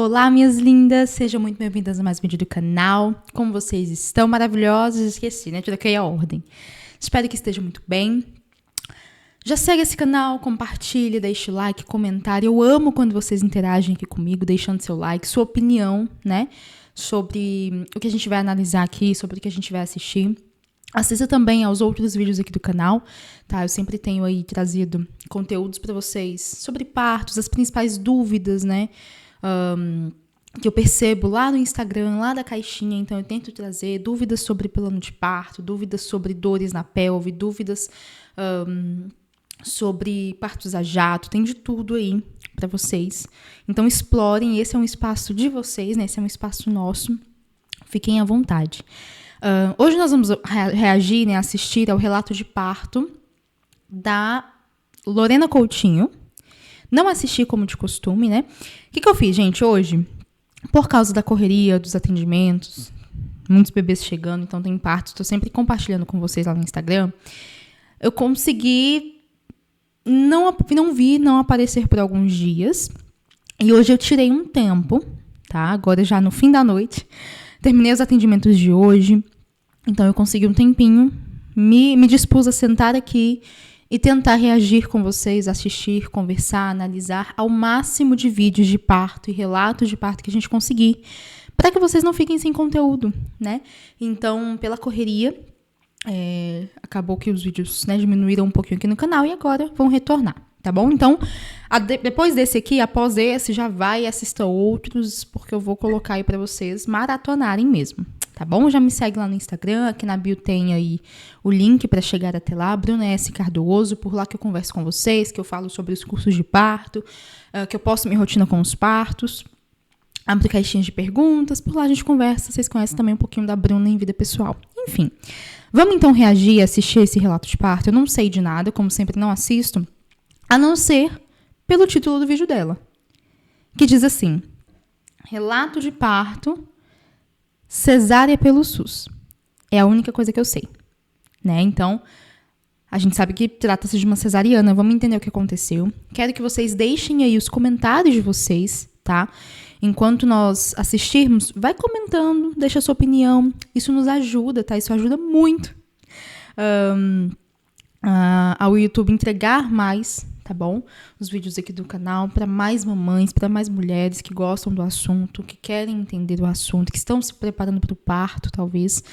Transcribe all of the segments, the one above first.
Olá, minhas lindas, sejam muito bem-vindas a mais um vídeo do canal. Como vocês estão? Maravilhosas? Esqueci, né? Troquei a ordem. Espero que estejam muito bem. Já segue esse canal, compartilhe, deixe o like, comentário. Eu amo quando vocês interagem aqui comigo, deixando seu like, sua opinião, né? Sobre o que a gente vai analisar aqui, sobre o que a gente vai assistir. Assista também aos outros vídeos aqui do canal, tá? Eu sempre tenho aí trazido conteúdos para vocês sobre partos, as principais dúvidas, né? Que eu percebo lá no Instagram, lá da caixinha. Então eu tento trazer dúvidas sobre plano de parto, dúvidas sobre dores na pelve, dúvidas sobre partos a jato, tem de tudo aí para vocês. Então explorem, esse é um espaço de vocês, né? Esse é um espaço nosso. Fiquem à vontade. Hoje nós vamos reagir, né, assistir ao relato de parto da Lorena Coutinho. Não assisti como de costume, né? O que eu fiz, gente, hoje? Por causa da correria, dos atendimentos, muitos bebês chegando, então tem partos, estou sempre compartilhando com vocês lá no Instagram. Eu consegui não aparecer por alguns dias. E hoje eu tirei um tempo, tá? Agora já no fim da noite. Terminei os atendimentos de hoje, então eu consegui um tempinho, me dispus a sentar aqui e tentar reagir com vocês, assistir, conversar, analisar ao máximo de vídeos de parto e relatos de parto que a gente conseguir, para que vocês não fiquem sem conteúdo, né? Então, pela correria, acabou que os vídeos, né, diminuíram um pouquinho aqui no canal e agora vão retornar. Tá bom? Então, depois desse aqui, após esse, já vai e assista outros, porque eu vou colocar aí pra vocês maratonarem mesmo, tá bom? Já me segue lá no Instagram, aqui na bio tem aí o link pra chegar até lá, Bruna S. Cardoso, por lá que eu converso com vocês, que eu falo sobre os cursos de parto, que eu posto minha rotina com os partos, abro caixinhas de perguntas, por lá a gente conversa, vocês conhecem também um pouquinho da Bruna em vida pessoal. Enfim, vamos então reagir e assistir esse relato de parto. Eu não sei de nada, como sempre não assisto, a não ser pelo título do vídeo dela, que diz assim: relato de parto, cesárea pelo SUS. É a única coisa que eu sei, né? Então, a gente sabe que trata-se de uma cesariana. Vamos entender o que aconteceu. Quero que vocês deixem aí os comentários de vocês, tá? Enquanto nós assistirmos, vai comentando, deixa a sua opinião. Isso nos ajuda, tá? Isso ajuda muito ao YouTube entregar mais, tá bom? Os vídeos aqui do canal para mais mamães, para mais mulheres que gostam do assunto, que querem entender o assunto, que estão se preparando para o parto, talvez,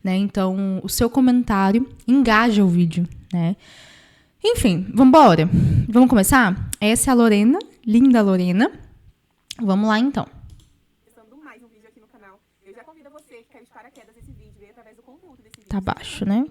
né? Então, o seu comentário engaja o vídeo, né? Enfim, vambora. Vamos começar? Essa é a Lorena, linda Lorena. Vamos lá, então. Começando mais um vídeo aqui no canal. Eu já convido você que quer de paraquedas esse vídeo e através do conteúdo desse vídeo. Tá baixo, né?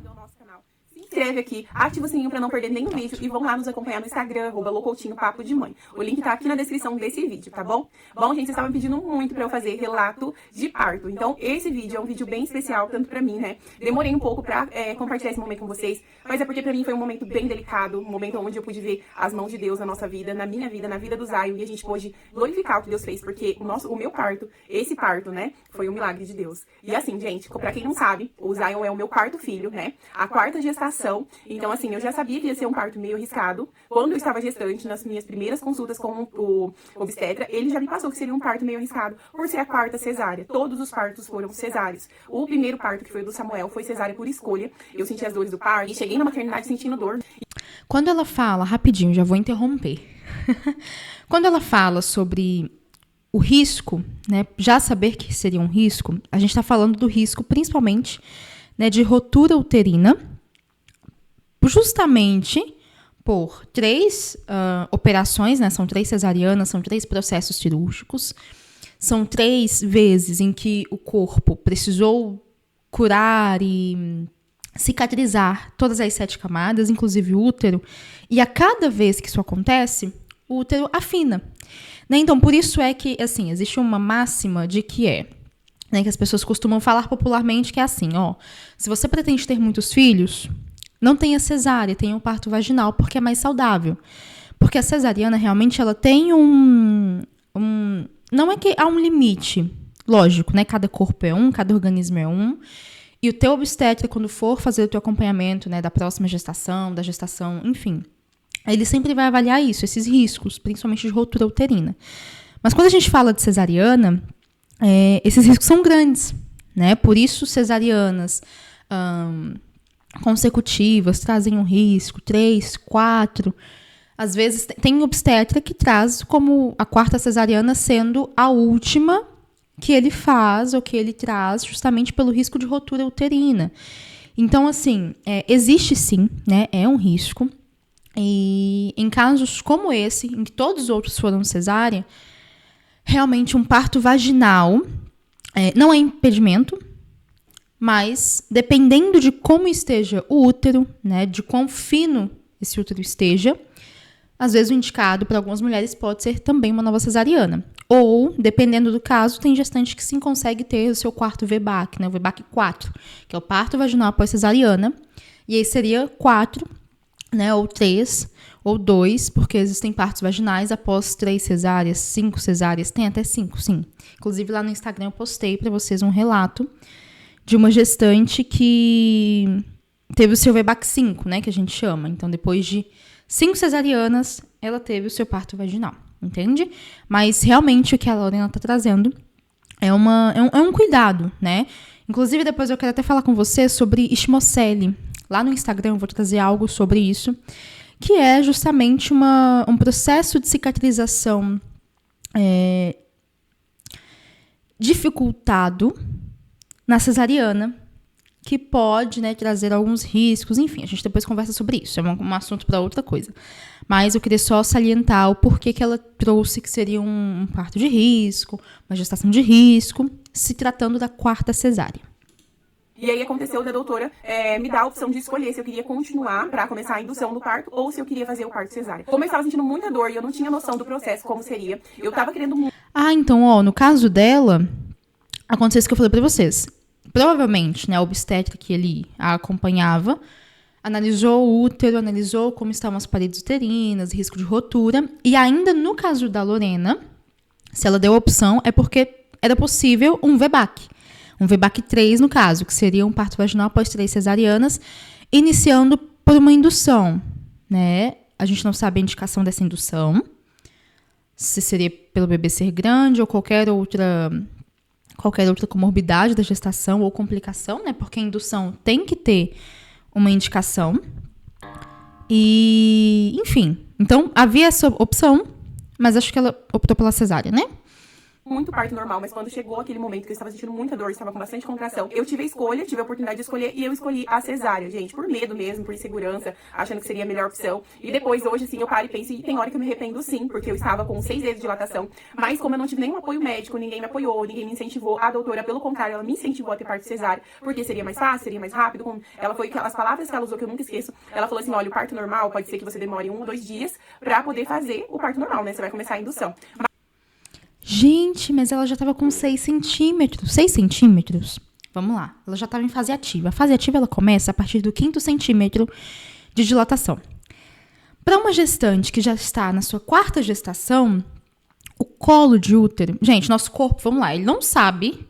Se inscreve aqui, ativa o sininho pra não perder nenhum vídeo e vão lá nos acompanhar no Instagram, @Loucoutinho Papo de Mãe. O link tá aqui na descrição desse vídeo, tá bom? Bom, gente, vocês estavam pedindo muito pra eu fazer relato de parto. Então, esse vídeo é um vídeo bem especial, tanto pra mim, né? Demorei um pouco pra compartilhar esse momento com vocês, mas é porque pra mim foi um momento bem delicado, um momento onde eu pude ver as mãos de Deus na nossa vida, na minha vida, na vida do Zion, e a gente pôde glorificar o que Deus fez, porque o meu parto, esse parto, né, foi um milagre de Deus. E assim, gente, pra quem não sabe, o Zion é o meu quarto filho, né? A quarta gestação. Então, assim, eu já sabia que ia ser um parto meio arriscado. Quando eu estava gestante, nas minhas primeiras consultas com o obstetra, ele já me passou que seria um parto meio arriscado, por ser a quarta cesárea. Todos os partos foram cesáreos. O primeiro parto, que foi o do Samuel, foi cesárea por escolha. Eu senti as dores do parto e cheguei na maternidade sentindo dor. Quando ela fala, rapidinho, já vou interromper. Quando ela fala sobre o risco, né, já saber que seria um risco, a gente está falando do risco principalmente, né, de rotura uterina, justamente por 3 operações, né? São 3 cesarianas, são 3 processos cirúrgicos, são 3 vezes em que o corpo precisou curar e cicatrizar todas as 7 camadas, inclusive o útero, e a cada vez que isso acontece, o útero afina, né? Então, por isso é que, assim, existe uma máxima de que né, que as pessoas costumam falar popularmente, que é assim, ó, se você pretende ter muitos filhos, não tenha cesárea, tenha um parto vaginal, porque é mais saudável. Porque a cesariana, realmente, ela tem não é que há um limite, lógico, né? Cada corpo é cada organismo é e o teu obstetra, quando for fazer o teu acompanhamento, né, da próxima gestação, da gestação, enfim, ele sempre vai avaliar isso, esses riscos, principalmente de rotura uterina. Mas quando a gente fala de cesariana, esses riscos são grandes, né? Por isso, cesarianas consecutivas trazem um risco, 3, 4. Às vezes, tem obstetra que traz como a quarta cesariana sendo a última que ele faz ou que ele traz justamente pelo risco de rotura uterina. Então, assim, existe sim, né? É um risco. E em casos como esse, em que todos os outros foram cesárea, realmente um parto vaginal não é impedimento, mas dependendo de como esteja o útero, né, de quão fino esse útero esteja, às vezes o indicado para algumas mulheres pode ser também uma nova cesariana. Ou, dependendo do caso, tem gestante que sim consegue ter o seu quarto VBAC, né, o VBAC 4, que é o parto vaginal após cesariana. E aí seria 4, né, ou 3, ou 2, porque existem partos vaginais após 3 cesáreas, 5 cesáreas, tem até 5, sim. Inclusive, lá no Instagram eu postei para vocês um relato de uma gestante que teve o seu VBAC 5, né, que a gente chama. Então, depois de 5 cesarianas, ela teve o seu parto vaginal, entende? Mas, realmente, o que a Lorena está trazendo é um cuidado, né? Inclusive, depois eu quero até falar com você sobre Ismocele. Lá no Instagram eu vou trazer algo sobre isso, que é justamente um processo de cicatrização dificultado na cesariana, que pode, né, trazer alguns riscos. Enfim, a gente depois conversa sobre isso. É um assunto para outra coisa. Mas eu queria só salientar o porquê que ela trouxe que seria um parto de risco, uma gestação de risco, se tratando da quarta cesárea. E aí aconteceu da doutora me dar a opção de escolher se eu queria continuar para começar a indução do parto ou se eu queria fazer o parto cesárea. Como eu estava sentindo muita dor e eu não tinha noção do processo, como seria, eu estava querendo muito. Então, no caso dela, aconteceu isso que eu falei para vocês. Provavelmente, né, a obstetra que ele a acompanhava analisou o útero, analisou como estavam as paredes uterinas, risco de rotura. E ainda no caso da Lorena, se ela deu a opção, é porque era possível um VBAC. Um VBAC 3, no caso, que seria um parto vaginal após 3 cesarianas, iniciando por uma indução, né? A gente não sabe a indicação dessa indução, se seria pelo bebê ser grande ou qualquer outra comorbidade da gestação ou complicação, né? Porque a indução tem que ter uma indicação. E, enfim, então havia essa opção, mas acho que ela optou pela cesárea, né? Muito parto normal, mas quando chegou aquele momento que eu estava sentindo muita dor, estava com bastante contração, eu tive a oportunidade de escolher e eu escolhi a cesárea, gente, por medo mesmo, por insegurança, achando que seria a melhor opção. E depois, hoje, assim, eu paro e penso, e tem hora que eu me arrependo sim, porque eu estava com 6 vezes de dilatação, mas como eu não tive nenhum apoio médico, ninguém me apoiou, ninguém me incentivou, a doutora, pelo contrário, ela me incentivou a ter parto cesárea, porque seria mais fácil, seria mais rápido. Ela foi, as palavras que ela usou que eu nunca esqueço, ela falou assim, olha, o parto normal pode ser que você demore 1 ou 2 dias pra poder fazer o parto normal, né, você vai começar a indução. Gente, mas ela já estava com 6 centímetros. 6 centímetros? Vamos lá. Ela já estava em fase ativa. A fase ativa ela começa a partir do 5º centímetro de dilatação. Para uma gestante que já está na sua 4ª gestação, o colo de útero... Gente, nosso corpo, vamos lá, ele não sabe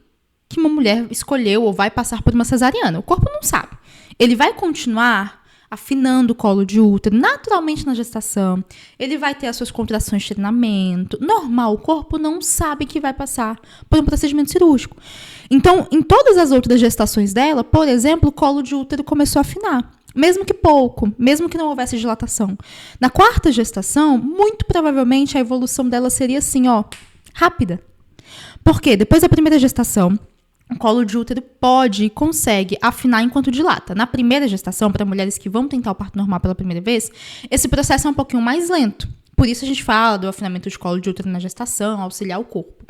que uma mulher escolheu ou vai passar por uma cesariana. O corpo não sabe. Ele vai continuar afinando o colo de útero naturalmente na gestação. Ele vai ter as suas contrações de treinamento. Normal, o corpo não sabe que vai passar por um procedimento cirúrgico. Então, em todas as outras gestações dela, por exemplo, o colo de útero começou a afinar. Mesmo que pouco, mesmo que não houvesse dilatação. Na 4ª gestação, muito provavelmente a evolução dela seria assim, rápida. Por quê? Depois da primeira gestação, o colo de útero pode e consegue afinar enquanto dilata. Na primeira gestação, para mulheres que vão tentar o parto normal pela primeira vez, esse processo é um pouquinho mais lento. Por isso a gente fala do afinamento de colo de útero na gestação, auxiliar o corpo.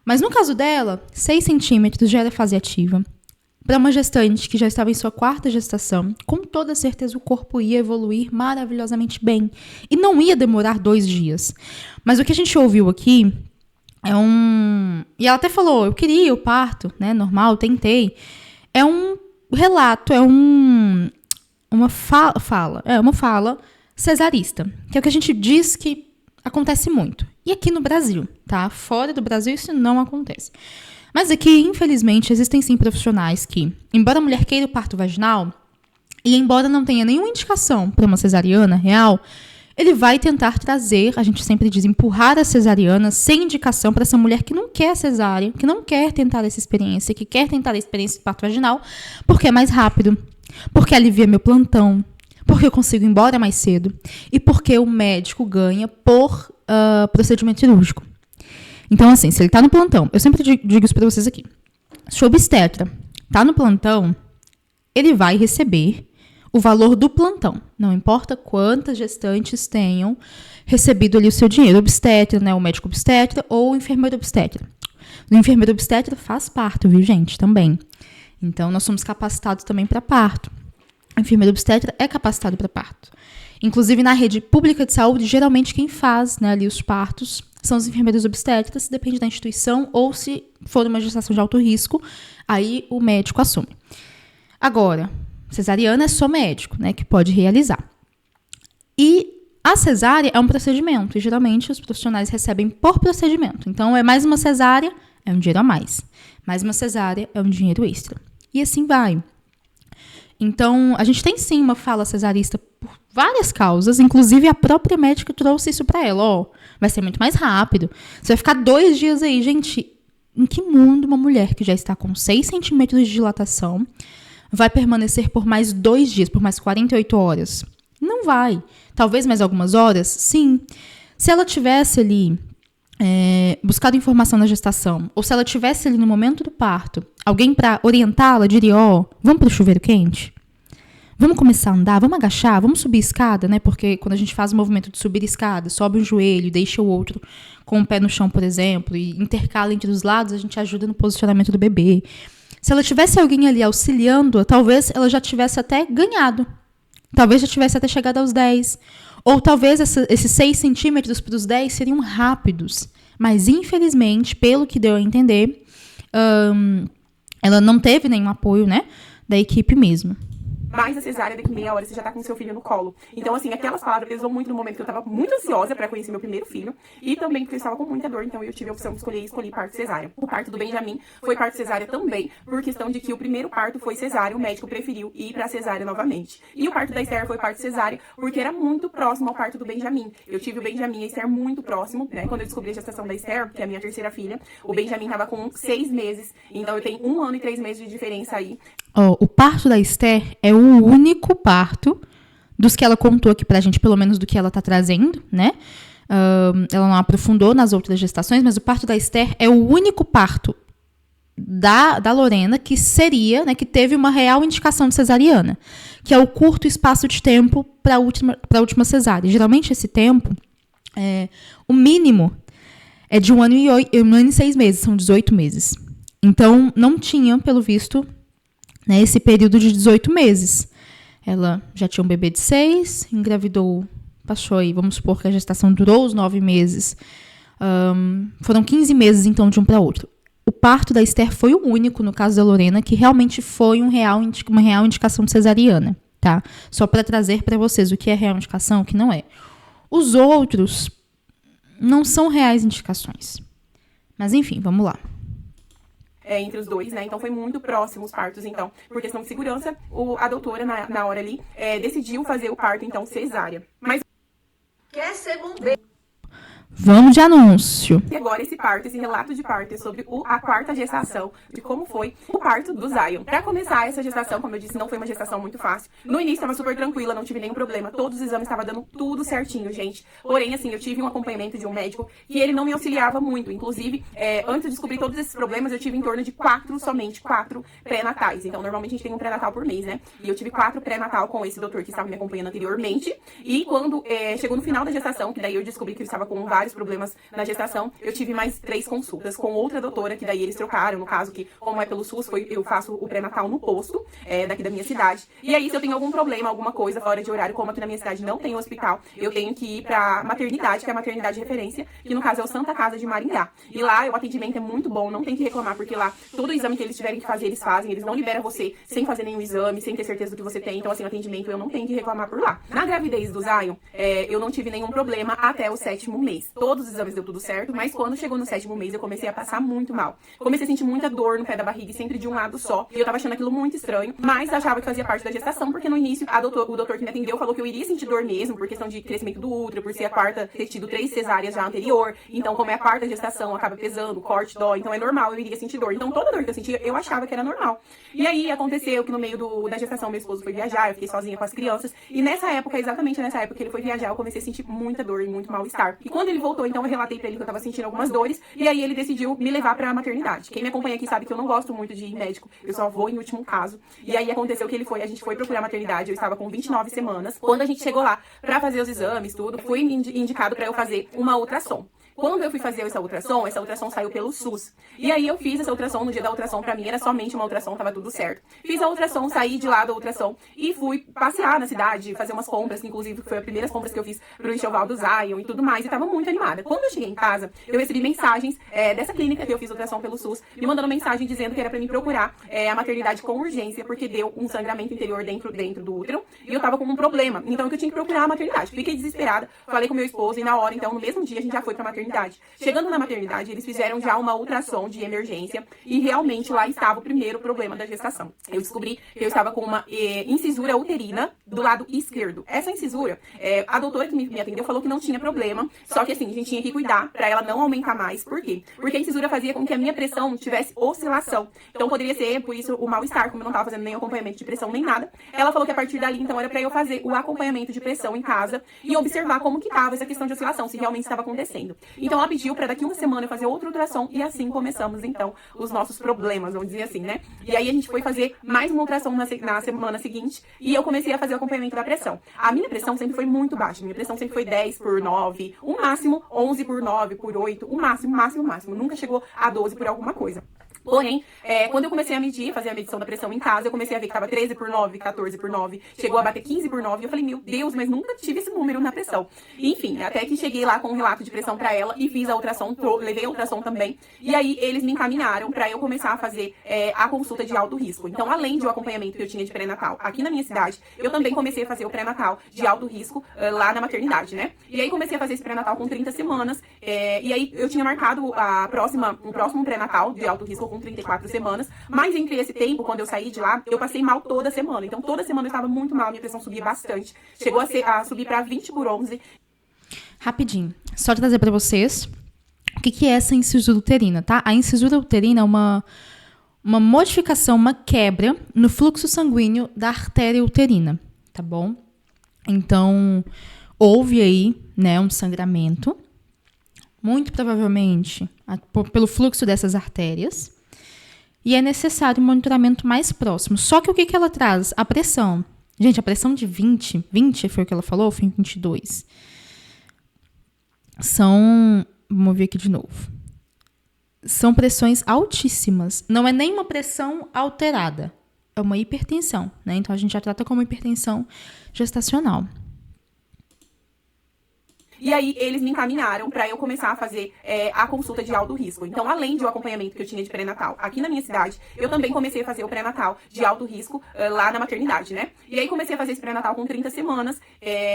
Mas no caso dela, 6 centímetros já era fase ativa. Para uma gestante que já estava em sua 4ª gestação, com toda certeza o corpo ia evoluir maravilhosamente bem. E não ia demorar 2 dias. Mas o que a gente ouviu aqui... E ela até falou, eu queria o parto, né, normal, tentei. É um relato, uma fala cesarista, que é o que a gente diz que acontece muito. E aqui no Brasil, tá? Fora do Brasil isso não acontece. Mas aqui, infelizmente, existem sim profissionais que, embora a mulher queira o parto vaginal, e embora não tenha nenhuma indicação para uma cesariana real, ele vai tentar trazer, a gente sempre diz, empurrar a cesariana sem indicação para essa mulher que não quer cesárea, que não quer tentar essa experiência, que quer tentar a experiência de parto vaginal, porque é mais rápido, porque alivia meu plantão, porque eu consigo ir embora mais cedo e porque o médico ganha por procedimento cirúrgico. Então, assim, se ele tá no plantão, eu sempre digo isso para vocês aqui, se o obstetra tá no plantão, ele vai receber o valor do plantão. Não importa quantas gestantes tenham recebido ali o seu dinheiro. O obstetra, né, o médico obstetra ou o enfermeiro obstetra. O enfermeiro obstetra faz parto, viu, gente? Também. Então, nós somos capacitados também para parto. O enfermeiro obstetra é capacitado para parto. Inclusive, na rede pública de saúde, geralmente quem faz, né, ali os partos são os enfermeiros obstetras, depende da instituição, ou se for uma gestação de alto risco, aí o médico assume. Agora, cesariana é só médico, né, que pode realizar. E a cesárea é um procedimento, e geralmente os profissionais recebem por procedimento. Então, é mais uma cesárea, é um dinheiro a mais. Mais uma cesárea é um dinheiro extra. E assim vai. Então, a gente tem sim uma fala cesarista por várias causas, inclusive a própria médica trouxe isso pra ela, ó, vai ser muito mais rápido. Você vai ficar 2 dias aí, gente. Em que mundo uma mulher que já está com 6 centímetros de dilatação vai permanecer por mais 2 dias, por mais 48 horas? Não vai. Talvez mais algumas horas? Sim. Se ela tivesse ali buscado informação na gestação, ou se ela tivesse ali no momento do parto, alguém para orientá-la, diria, ó, vamos pro chuveiro quente? Vamos começar a andar? Vamos agachar? Vamos subir escada, né? Porque quando a gente faz o movimento de subir escada, sobe um joelho, deixa o outro com o pé no chão, por exemplo, e intercala entre os lados, a gente ajuda no posicionamento do bebê. Se ela tivesse alguém ali auxiliando, talvez ela já tivesse até ganhado. Talvez já tivesse até chegado aos 10. Ou talvez esses 6 centímetros para os 10 seriam rápidos. Mas, infelizmente, pelo que deu a entender, ela não teve nenhum apoio, né, da equipe mesmo. Mais a cesárea, daqui meia hora você já tá com seu filho no colo. Então, assim, aquelas palavras pesou muito no momento que eu tava muito ansiosa pra conhecer meu primeiro filho. E também porque eu estava com muita dor, então eu tive a opção de escolher e escolhi parto cesárea. O parto do Benjamin foi parto cesárea também, por questão de que o primeiro parto foi cesárea, o médico preferiu ir pra cesárea novamente. E o parto da Esther foi parto cesárea, porque era muito próximo ao parto do Benjamin. Eu tive o Benjamin e a Esther muito próximo, né? Quando eu descobri a gestação da Esther, que é a minha terceira filha, o Benjamin tava com 6 meses. Então eu tenho 1 ano e 3 meses de diferença aí. O parto da Esther é o único parto dos que ela contou aqui pra gente, pelo menos do que ela tá trazendo, né? Ela não aprofundou nas outras gestações, mas o parto da Esther é o único parto da Lorena que seria, né, que teve uma real indicação de cesariana, que é o curto espaço de tempo para a última cesárea. Geralmente esse tempo, o mínimo é de 1 ano e 6 meses, são 18 meses. Então, não tinha, pelo visto, né, esse período de 18 meses. Ela já tinha um bebê de 6, engravidou, passou aí, vamos supor que a gestação durou os 9 meses. Foram 15 meses, então, de um para outro. O parto da Esther foi o único, no caso da Lorena, que realmente foi uma real indicação de cesariana, tá? Só para trazer para vocês o que é real indicação, o que não é. Os outros não são reais indicações. Mas, enfim, vamos lá. Entre os dois, né? Então foi muito próximo os partos, então, por questão de segurança, a doutora, na hora ali, decidiu fazer o parto, então, cesárea. Mas quer ser bombeiro? Vamos de anúncio. E agora esse parto, esse relato de parto é sobre a 4ª gestação, de como foi o parto do Zion. Pra começar essa gestação, como eu disse, não foi uma gestação muito fácil. No início tava super tranquila, não tive nenhum problema. Todos os exames estavam dando tudo certinho, gente. Porém, assim, eu tive um acompanhamento de um médico que ele não me auxiliava muito. Inclusive, antes de descobrir todos esses problemas, eu tive em torno de 4 pré-natais. Então, normalmente a gente tem um pré-natal por mês, né? E eu tive 4 pré-natal com esse doutor que estava me acompanhando anteriormente. E quando chegou no final da gestação, que daí eu descobri que ele estava com vários problemas na gestação, eu tive mais 3 consultas com outra doutora, que daí eles trocaram, no caso que, como é pelo SUS, eu faço o pré-natal no posto, daqui da minha cidade. E aí, se eu tenho algum problema, alguma coisa fora de horário, como aqui na minha cidade não tem hospital, eu tenho que ir pra maternidade, que é a maternidade de referência, que no caso é o Santa Casa de Maringá. E lá, o atendimento é muito bom, não tem que reclamar, porque lá, todo exame que eles tiverem que fazer, eles fazem, eles não liberam você sem fazer nenhum exame, sem ter certeza do que você tem. Então, assim, o atendimento eu não tenho que reclamar por lá. Na gravidez do Zion, eu não tive nenhum problema até o 7º mês. todos os exames deu tudo certo, mas quando chegou no 7º mês eu comecei a passar muito mal. Comecei a sentir muita dor no pé da barriga, e sempre de um lado só. E eu tava achando aquilo muito estranho, mas achava que fazia parte da gestação, porque no início o doutor que me atendeu falou que eu iria sentir dor mesmo, por questão de crescimento do útero, por ser a quarta, ter tido 3 cesáreas já anterior. Então, como é a quarta gestação, acaba pesando, corte, dói, então é normal, eu iria sentir dor. Então, toda dor que eu sentia, eu achava que era normal. E aí, aconteceu que no meio da gestação, meu esposo foi viajar, eu fiquei sozinha com as crianças. E nessa época, exatamente nessa época que ele foi viajar, eu comecei a sentir muita dor e muito mal-estar. E quando ele voltou, então, eu relatei pra ele que eu tava sentindo algumas dores, e aí ele decidiu me levar pra maternidade. Quem me acompanha aqui sabe que eu não gosto muito de ir em médico, eu só vou em último caso. E aí, aconteceu que a gente foi procurar maternidade, eu estava com 29 semanas. Quando a gente chegou lá pra fazer os exames, tudo, fui indicado pra eu fazer uma ultrassom. Quando eu fui fazer essa ultrassom saiu pelo SUS. E aí eu fiz essa ultrassom, no dia da ultrassom, pra mim era somente uma ultrassom, tava tudo certo. Fiz a ultrassom, saí de lá da ultrassom e fui passear na cidade, fazer umas compras, que inclusive foi as primeiras compras que eu fiz pro enxoval do Zion e tudo mais, e tava muito animada. Quando eu cheguei em casa, eu recebi mensagens dessa clínica que eu fiz ultrassom pelo SUS, me mandando mensagem dizendo que era pra mim procurar a maternidade com urgência, porque deu um sangramento interior dentro do útero, e eu tava com um problema. Então eu tinha que procurar a maternidade. Fiquei desesperada, falei com meu esposo, e na hora, então, no mesmo dia, a gente já foi pra maternidade. Chegando na maternidade, eles fizeram já uma ultrassom de emergência e realmente lá estava o primeiro problema da gestação. Eu descobri que eu estava com uma incisura uterina do lado esquerdo. Essa incisura, a doutora que me atendeu falou que não tinha problema, só que assim, a gente tinha que cuidar para ela não aumentar mais. Por quê? Porque a incisura fazia com que a minha pressão tivesse oscilação. Então poderia ser, por isso, o mal-estar, como eu não estava fazendo nem acompanhamento de pressão nem nada. Ela falou que a partir dali, então, era para eu fazer o acompanhamento de pressão em casa e observar como que estava essa questão de oscilação, se realmente estava acontecendo. Então ela pediu para daqui uma semana eu fazer outro ultrassom e assim começamos, então, os nossos problemas, vamos dizer assim, né? E aí a gente foi fazer mais uma ultrassom na semana seguinte e eu comecei a fazer o acompanhamento da pressão. A minha pressão sempre foi muito baixa, minha pressão sempre foi 10/9, o máximo 11/9/8, o máximo. Nunca chegou a 12 por alguma coisa. Porém, quando eu comecei a medir, fazer a medição da pressão em casa, eu comecei a ver que estava 13/9, 14/9, chegou a bater 15/9, eu falei, meu Deus, mas nunca tive esse número na pressão. Enfim, até que cheguei lá com um relato de pressão pra ela e fiz a ultrassom, levei a ultrassom também, e aí eles me encaminharam pra eu começar a fazer a consulta de alto risco. Então, além do acompanhamento que eu tinha de pré-natal aqui na minha cidade, eu também comecei a fazer o pré-natal de alto risco lá na maternidade, né? E aí comecei a fazer esse pré-natal com 30 semanas, e aí eu tinha marcado o próximo pré-natal de alto risco com 34 semanas, mas entre esse tempo, quando eu saí de lá, eu passei mal toda semana. Então, toda semana eu estava muito mal, minha pressão subia bastante. Chegou a subir para 20/11. Rapidinho, só trazer para vocês o que é essa incisura uterina, tá? A incisura uterina é uma modificação, uma quebra no fluxo sanguíneo da artéria uterina, tá bom? Então, houve aí, né, um sangramento, muito provavelmente pelo fluxo dessas artérias, e é necessário um monitoramento mais próximo. Só que o que ela traz? A pressão. Gente, a pressão de 20 foi o que ela falou, foi em 22. Vamos ver aqui de novo. São pressões altíssimas. Não é nem uma pressão alterada, é uma hipertensão, né? Então a gente já trata como hipertensão gestacional. E aí, eles me encaminharam para eu começar a fazer a consulta de alto risco. Então, além do acompanhamento que eu tinha de pré-natal aqui na minha cidade, eu também comecei a fazer o pré-natal de alto risco lá na maternidade, né? E aí, comecei a fazer esse pré-natal com 30 semanas.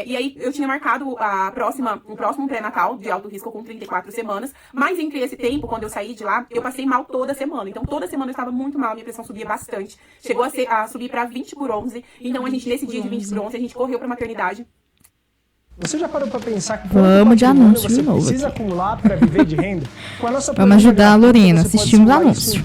E aí, eu tinha marcado o próximo pré-natal de alto risco com 34 semanas. Mas entre esse tempo, quando eu saí de lá, eu passei mal toda semana. Então, toda semana eu estava muito mal, minha pressão subia bastante. Chegou a subir para 20/11. Então, nesse dia de 20/11, a gente correu para maternidade. Você já parou para pensar que vamos de anúncio você de novo precisa aqui. acumular para viver de renda? Com a nossa Vamos ajudar a Lorena, assistimos o anúncio.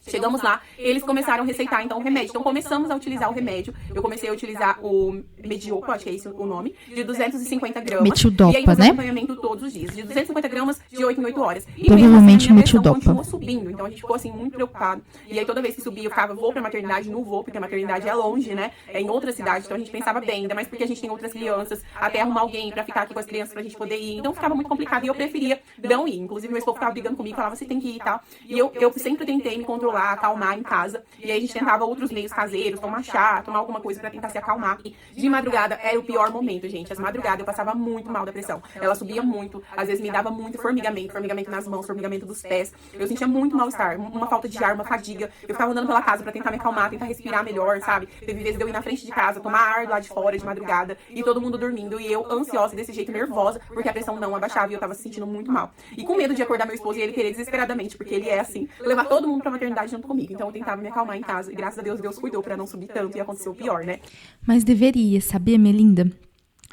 Chegamos lá, eles começaram a receitar, então, o remédio. Então, começamos a utilizar o remédio. Eu comecei a utilizar o Mediopa, acho que é esse o nome, de 250 gramas. Metildopa, e aí, fazer né? acompanhamento todos os dias, de 250 gramas, de 8 em 8 horas. E Provavelmente mesmo assim, a minha pressão metildopa. continuou subindo, então a gente ficou, assim, muito preocupado. E aí, toda vez que subia, eu ficava, vou pra maternidade, não vou, porque a maternidade é longe, né? É em outra cidade, então a gente pensava bem, ainda mais porque a gente tem outras crianças, até arrumar alguém pra ficar aqui com as crianças pra gente poder ir. Então, ficava muito complicado e eu preferia não ir. Inclusive, meu esposo ficava brigando comigo, falava, você tem que ir e tal. E eu sempre tentei me controlar controlar, acalmar em casa. E aí a gente tentava outros meios caseiros, tomar chá, tomar alguma coisa pra tentar se acalmar. E de madrugada era o pior momento, gente. As madrugadas eu passava muito mal da pressão. Ela subia muito, às vezes me dava muito formigamento nas mãos, formigamento dos pés. Eu sentia muito mal-estar, uma falta de ar, uma fadiga. Eu ficava andando pela casa pra tentar me acalmar, tentar respirar melhor, sabe? Teve vezes de eu ir na frente de casa, tomar ar lá de fora de madrugada e todo mundo dormindo e eu ansiosa desse jeito, nervosa, porque a pressão não abaixava e eu tava se sentindo muito mal. E com medo de acordar meu esposo e ele querer desesperadamente, porque ele é assim, levar todo mundo pra maternidade junto comigo. Então eu tentava me acalmar em casa e graças a Deus, Deus cuidou pra não subir tanto e aconteceu o pior, né? Mas deveria, sabia, Melinda?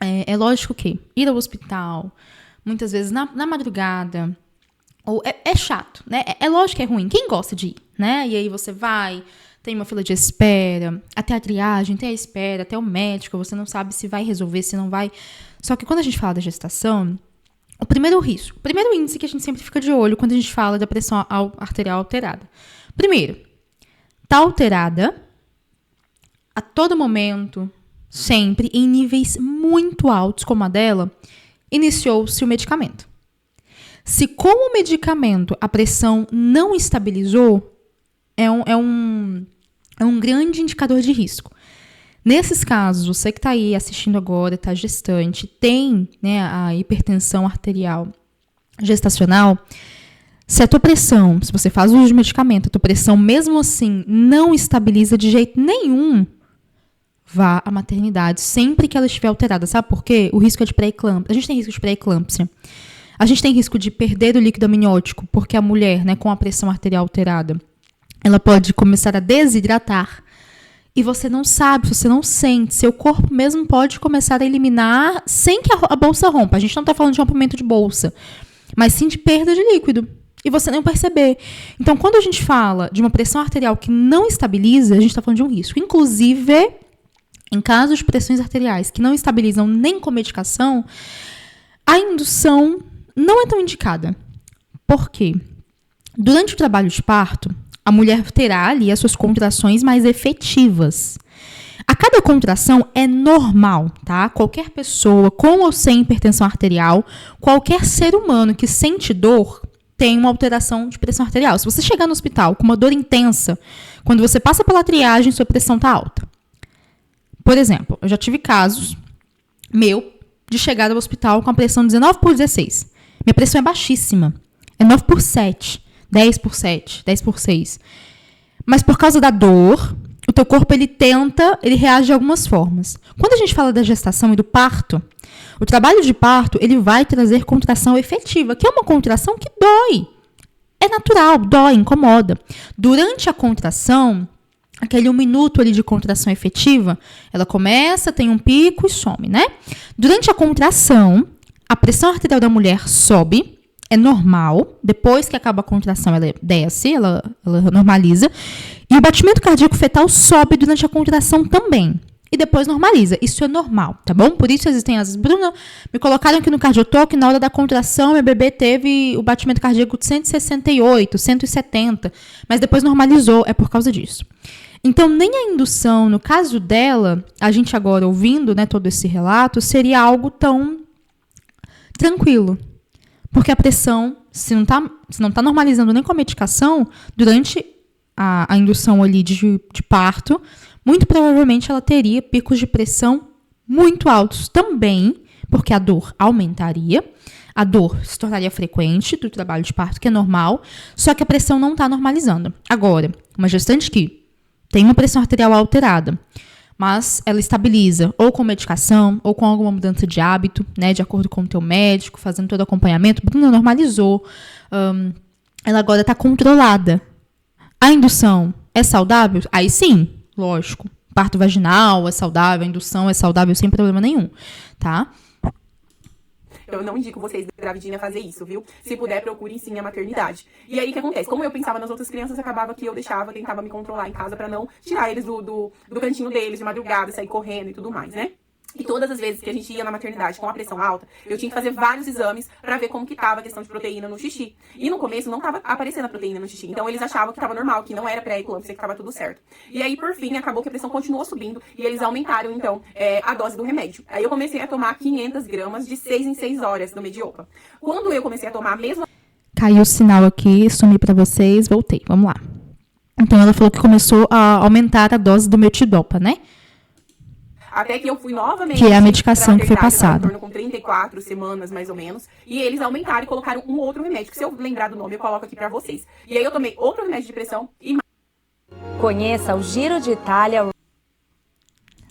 É lógico que ir ao hospital, muitas vezes na madrugada, ou é chato, né? É lógico que é ruim. Quem gosta de ir, né? E aí você vai, tem uma fila de espera, até a triagem, tem a espera, até o médico, você não sabe se vai resolver, se não vai. Só que quando a gente fala da gestação, o primeiro índice que a gente sempre fica de olho quando a gente fala da pressão arterial alterada. Primeiro, tá alterada a todo momento, sempre, em níveis muito altos, como a dela, iniciou-se o medicamento. Se com o medicamento a pressão não estabilizou, é um grande indicador de risco. Nesses casos, você que está aí assistindo agora, está gestante, tem, né, a hipertensão arterial gestacional, se a tua pressão, se você faz uso de medicamento, a tua pressão mesmo assim não estabiliza de jeito nenhum, vá à maternidade sempre que ela estiver alterada. Sabe por quê? O risco é de pré-eclâmpsia. A gente tem risco de pré-eclâmpsia. A gente tem risco de perder o líquido amniótico, porque a mulher, né, com a pressão arterial alterada, ela pode começar a desidratar. E você não sabe, você não sente. Seu corpo mesmo pode começar a eliminar sem que a bolsa rompa. A gente não está falando de rompimento de bolsa, mas sim de perda de líquido. E você nem perceber. Então, quando a gente fala de uma pressão arterial que não estabiliza, a gente está falando de um risco. Inclusive, em casos de pressões arteriais que não estabilizam nem com medicação, a indução não é tão indicada. Por quê? Durante o trabalho de parto, a mulher terá ali as suas contrações mais efetivas. A cada contração é normal, tá? Qualquer pessoa com ou sem hipertensão arterial, qualquer ser humano que sente dor, tem uma alteração de pressão arterial. Se você chegar no hospital com uma dor intensa, quando você passa pela triagem, sua pressão está alta. Por exemplo, eu já tive casos de chegada ao hospital com a pressão 19 por 16. Minha pressão é baixíssima. É 9 por 7, 10 por 7, 10 por 6. Mas por causa da dor, o teu corpo ele reage de algumas formas. Quando a gente fala da gestação e do parto, o trabalho de parto ele vai trazer contração efetiva, que é uma contração que dói. É natural, dói, incomoda. Durante a contração, aquele 1 minuto ali de contração efetiva, ela começa, tem um pico e some, né? Durante a contração, a pressão arterial da mulher sobe, é normal. Depois que acaba a contração, ela desce, ela normaliza. E o batimento cardíaco fetal sobe durante a contração também. E depois normaliza. Isso é normal, tá bom? Por isso existem as... Bruna, me colocaram aqui no cardiotoque, na hora da contração, meu bebê teve o batimento cardíaco de 168, 170. Mas depois normalizou, é por causa disso. Então, nem a indução, no caso dela, a gente agora ouvindo, né, todo esse relato, seria algo tão tranquilo. Porque a pressão, se não tá normalizando nem com a medicação, durante a indução ali de parto, muito provavelmente ela teria picos de pressão muito altos também, porque a dor aumentaria, a dor se tornaria frequente do trabalho de parto, que é normal, só que a pressão não está normalizando. Agora, uma gestante que tem uma pressão arterial alterada, mas ela estabiliza ou com medicação ou com alguma mudança de hábito, né, de acordo com o teu médico, fazendo todo o acompanhamento, Bruna normalizou, ela agora está controlada. A indução é saudável? Aí sim, lógico. Parto vaginal é saudável, a indução é saudável sem problema nenhum, tá? Eu não indico vocês, gravidinha, fazer isso, viu? Se puder, procurem sim a maternidade. E aí, o que acontece? Como eu pensava nas outras crianças, acabava que eu tentava me controlar em casa pra não tirar eles do cantinho deles de madrugada, sair correndo e tudo mais, né? E todas as vezes que a gente ia na maternidade com a pressão alta, eu tinha que fazer vários exames pra ver como que tava a questão de proteína no xixi. E no começo não tava aparecendo a proteína no xixi. Então eles achavam que tava normal, que não era pré-eclâmpsia, que tava tudo certo. E aí, por fim, acabou que a pressão continuou subindo e eles aumentaram, então, a dose do remédio. Aí eu comecei a tomar 500 gramas de 6 em 6 horas do Mediopa. Quando eu comecei a tomar mesmo... Caiu o sinal aqui, sumi pra vocês, voltei. Vamos lá. Então ela falou que começou a aumentar a dose do metidopa, né? Até que eu fui novamente. Que é a medicação que foi pra maternidade, passada. eu tava em torno com 34 semanas, mais ou menos. E eles aumentaram e colocaram um outro remédio. Que se eu lembrar do nome, eu coloco aqui pra vocês. E aí eu tomei outro remédio de pressão e Conheça o Giro de Itália.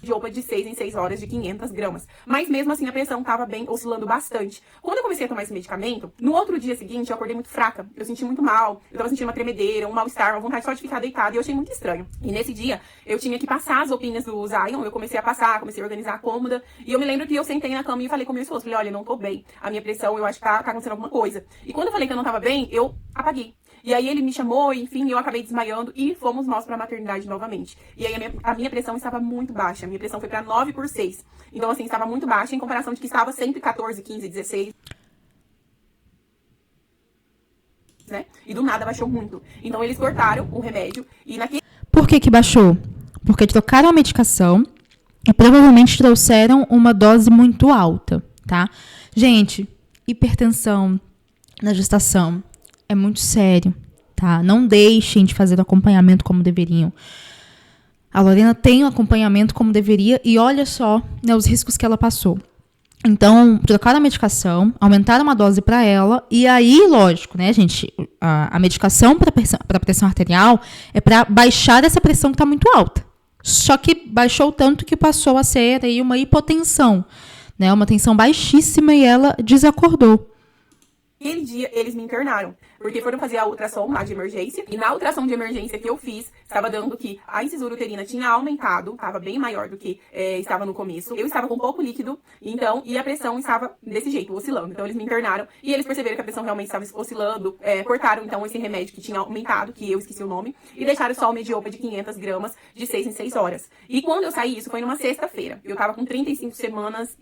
Mediopa de 6 em 6 horas de 500 gramas. Mas mesmo assim a pressão tava bem, oscilando bastante. Quando eu comecei a tomar esse medicamento, no outro dia seguinte eu acordei muito fraca. Eu senti muito mal, eu tava sentindo uma tremedeira, um mal-estar, uma vontade só de ficar deitada e eu achei muito estranho. E nesse dia eu tinha que passar as roupinhas do Zion, eu comecei a passar, comecei a organizar a cômoda. E eu me lembro que eu sentei na cama e falei com meu esposo, falei, olha, não tô bem. A minha pressão, eu acho que tá acontecendo alguma coisa. E quando eu falei que eu não tava bem, eu apaguei. E aí ele me chamou, enfim, eu acabei desmaiando e fomos nós pra maternidade novamente. E aí a minha pressão estava muito baixa. A minha pressão foi pra 9/6. Então, assim, estava muito baixa em comparação de que estava 114, 15, 16. Né? E do nada baixou muito. Então, eles cortaram o remédio e naquele... Por que baixou? Porque trocaram a medicação e provavelmente trouxeram uma dose muito alta, tá? Gente, hipertensão na gestação é muito sério, tá? Não deixem de fazer o acompanhamento como deveriam. A Lorena tem o acompanhamento como deveria e olha só, né, os riscos que ela passou. Então, trocaram a medicação, aumentaram a dose para ela e aí, lógico, né, gente, a medicação para pressão arterial é para baixar essa pressão que está muito alta. Só que baixou tanto que passou a ser aí uma hipotensão, né, uma tensão baixíssima e ela desacordou. Aquele dia, eles me internaram, porque foram fazer a ultrassom lá de emergência. E na ultrassom de emergência que eu fiz, estava dando que a incisura uterina tinha aumentado, estava bem maior do que estava no começo. Eu estava com pouco líquido, então, e a pressão estava desse jeito, oscilando. Então, eles me internaram e eles perceberam que a pressão realmente estava oscilando. Cortaram, então, esse remédio que tinha aumentado, que eu esqueci o nome, e deixaram só o Mediopa de 500 gramas de 6 em 6 horas. E quando eu saí, isso foi numa sexta-feira. Eu estava com 35 semanas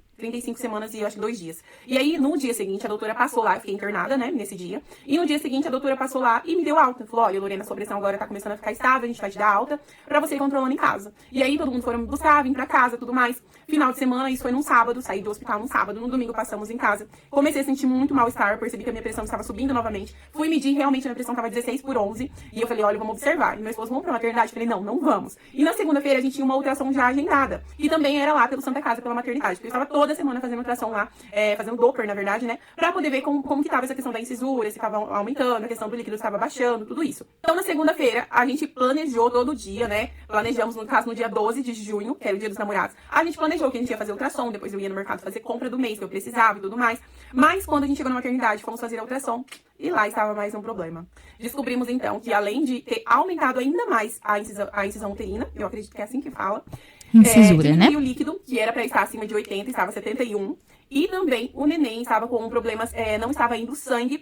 e eu acho que 2 dias. E aí, no dia seguinte, a doutora passou lá, eu fiquei internada, né, nesse dia. E no dia seguinte, a doutora passou lá e me deu alta. Falou, olha, Lorena, sua pressão agora tá começando a ficar estável, a gente vai te dar alta pra você ir controlando em casa. E aí, todo mundo foram me buscar, vim pra casa, tudo mais. Final de semana, isso foi num sábado, saí do hospital num sábado, no domingo passamos em casa. Comecei a sentir muito mal-estar, percebi que a minha pressão estava subindo novamente. Fui medir, realmente, a minha pressão estava 16/11. E eu falei, olha, vamos observar. E meu esposo, vamos pra maternidade? Eu falei, não vamos. E na segunda-feira, a gente tinha uma ultrassom já agendada. E também era lá pelo Santa Casa, pela maternidade. Porque eu estava toda semana fazendo ultrassom lá, fazendo Doppler, na verdade, né? Pra poder ver como que tava essa questão da incisura, se tava aumentando, a questão do líquido estava baixando, tudo isso. Então, na segunda-feira, a gente planejou todo dia, né? Planejamos, no caso, no dia 12 de junho, que era o dia dos namorados. A gente planejou que a gente ia fazer ultrassom, depois eu ia no mercado fazer compra do mês que eu precisava e tudo mais. Mas, quando a gente chegou na maternidade, fomos fazer a ultrassom e lá estava mais um problema. Descobrimos, então, que além de ter aumentado ainda mais a incisão uterina, eu acredito que é assim que fala, Incisura, né? E o líquido, que era para estar acima de 80, estava 71. E também o neném estava com problemas, não estava indo sangue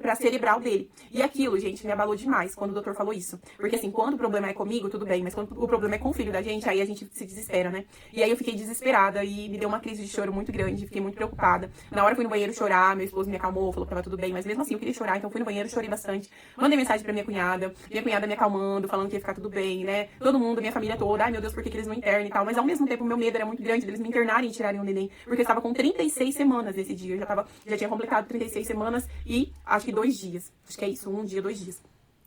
pra cerebral dele. E aquilo, gente, me abalou demais quando o doutor falou isso. Porque assim, quando o problema é comigo, tudo bem, mas quando o problema é com o filho da gente, aí a gente se desespera, né? E aí eu fiquei desesperada e me deu uma crise de choro muito grande, fiquei muito preocupada. Na hora eu fui no banheiro chorar, meu esposo me acalmou, falou que tava tudo bem, mas mesmo assim eu queria chorar, então fui no banheiro, chorei bastante. Mandei mensagem pra minha cunhada me acalmando, falando que ia ficar tudo bem, né? Todo mundo, minha família toda, ai meu Deus, por que eles não internam e tal? Mas ao mesmo tempo o meu medo era muito grande deles me internarem e tirarem o neném, porque eu estava com 36 semanas nesse dia, eu já tinha completado 36 semanas e acho que 2 dias. Acho que é isso, 1 dia, 2 dias.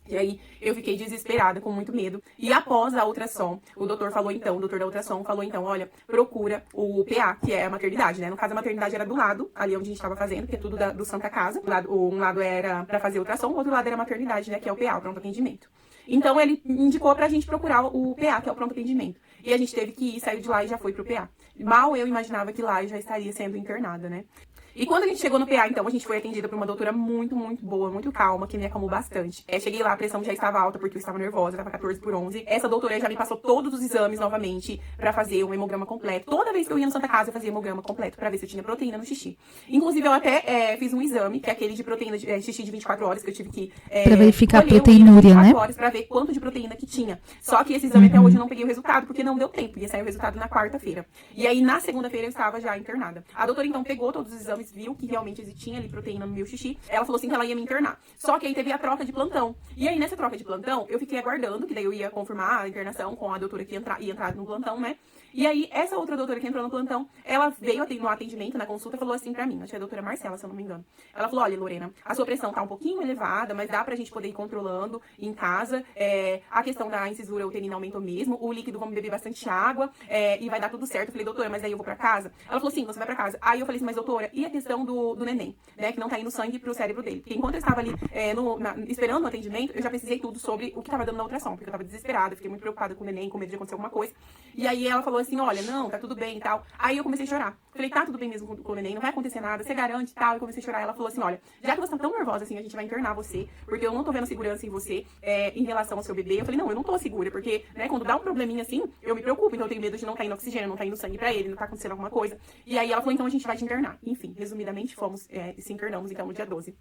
E aí, eu fiquei desesperada, com muito medo. E após a ultrassom, o doutor da ultrassom falou então, olha, procura o PA, que é a maternidade, né? No caso, a maternidade era do lado, ali onde a gente estava fazendo, que é tudo do Santa Casa. Um lado era pra fazer ultrassom, o outro lado era a maternidade, né? Que é o PA, o pronto atendimento. Então, ele indicou pra gente procurar o PA, que é o pronto atendimento. E a gente teve que ir, saiu de lá e já foi pro PA. Mal eu imaginava que lá eu já estaria sendo internada, né? E quando a gente chegou no PA, então, a gente foi atendida por uma doutora muito, muito boa, muito calma, que me acalmou bastante. Cheguei lá, a pressão já estava alta, porque eu estava nervosa, estava 14/11. Essa doutora já me passou todos os exames novamente pra fazer um hemograma completo. Toda vez que eu ia no Santa Casa, eu fazia hemograma completo pra ver se eu tinha proteína no xixi. Inclusive, eu até fiz um exame, que é aquele de proteína de xixi de 24 horas, que eu tive que... pra verificar a colher proteinúria, né? 24 horas pra ver quanto de proteína que tinha. Só que esse exame até hoje eu não peguei o resultado, porque não deu tempo. Ia sair o resultado na quarta-feira. E aí, na segunda-feira, eu estava já internada. A doutora, então, pegou todos os exames exames, viu que realmente tinha ali proteína no meu xixi. Ela falou assim que ela ia me internar. Só que aí teve a troca de plantão. E aí, nessa troca de plantão, eu fiquei aguardando, que daí eu ia confirmar a internação com a doutora que ia entrar no plantão, né? E aí, essa outra doutora que entrou no plantão, ela veio no atendimento, na consulta, e falou assim pra mim, acho que é a doutora Marcela, se eu não me engano. Ela falou, olha, Lorena, a sua pressão tá um pouquinho elevada, mas dá pra gente poder ir controlando em casa. A questão da incisura uterina aumentou mesmo, o líquido, vamos beber bastante água, e vai dar tudo certo. Eu falei, doutora, mas aí eu vou pra casa? Ela falou, sim, você vai pra casa. Aí eu falei assim, mas doutora, e a questão do neném, né, que não tá indo sangue pro cérebro dele? Porque enquanto eu estava ali esperando o atendimento, eu já pesquisei tudo sobre o que tava dando na ultrassom, porque eu tava desesperada, fiquei muito preocupada com o neném, com medo de acontecer alguma coisa. E aí ela falou assim, olha, não, tá tudo bem e tal. Aí eu comecei a chorar. Falei, tá tudo bem mesmo com o neném, não vai acontecer nada, você garante e tal. E comecei a chorar. Ela falou assim, olha, já que você tá tão nervosa assim, a gente vai internar você, porque eu não tô vendo segurança em você em relação ao seu bebê. Eu falei, não, eu não tô segura, porque, né, quando dá um probleminha assim, eu me preocupo, então eu tenho medo de não tá indo oxigênio, não tá indo sangue pra ele, não tá acontecendo alguma coisa. E aí ela falou, então a gente vai te internar. Enfim, resumidamente, fomos e se internamos, então, no dia 12.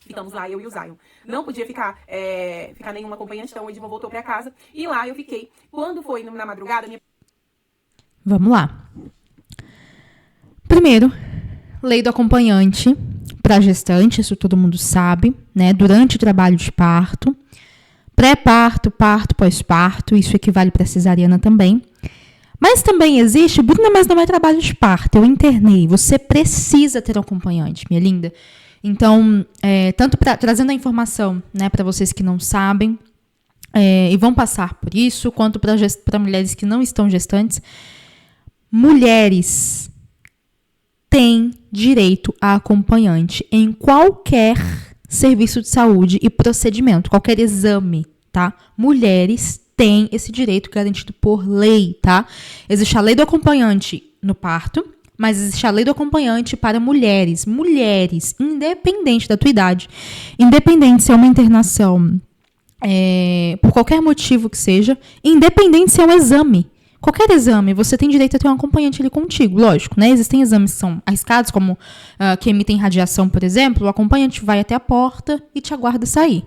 Ficamos lá, eu e o Zion. Não podia ficar nenhuma acompanhante, então o Edmond voltou pra casa. E lá eu fiquei. Quando foi na madrugada, Vamos lá. Primeiro, lei do acompanhante para gestante, isso todo mundo sabe, né? Durante o trabalho de parto, pré-parto, parto, pós-parto, isso equivale para cesariana também. Mas também existe, Bruna, mas não é trabalho de parto, eu internei. Você precisa ter um acompanhante, minha linda. Então, tanto trazendo a informação, né, para vocês que não sabem, e vão passar por isso, quanto para mulheres que não estão gestantes, mulheres têm direito a acompanhante em qualquer serviço de saúde e procedimento, qualquer exame, tá? Mulheres têm esse direito garantido por lei, tá? Existe a lei do acompanhante no parto, mas existe a lei do acompanhante para mulheres. Mulheres, independente da tua idade, independente se é uma internação por qualquer motivo que seja, independente se é um exame. Qualquer exame, você tem direito a ter um acompanhante ali contigo, lógico, né? Existem exames que são arriscados, como que emitem radiação, por exemplo, o acompanhante vai até a porta e te aguarda sair.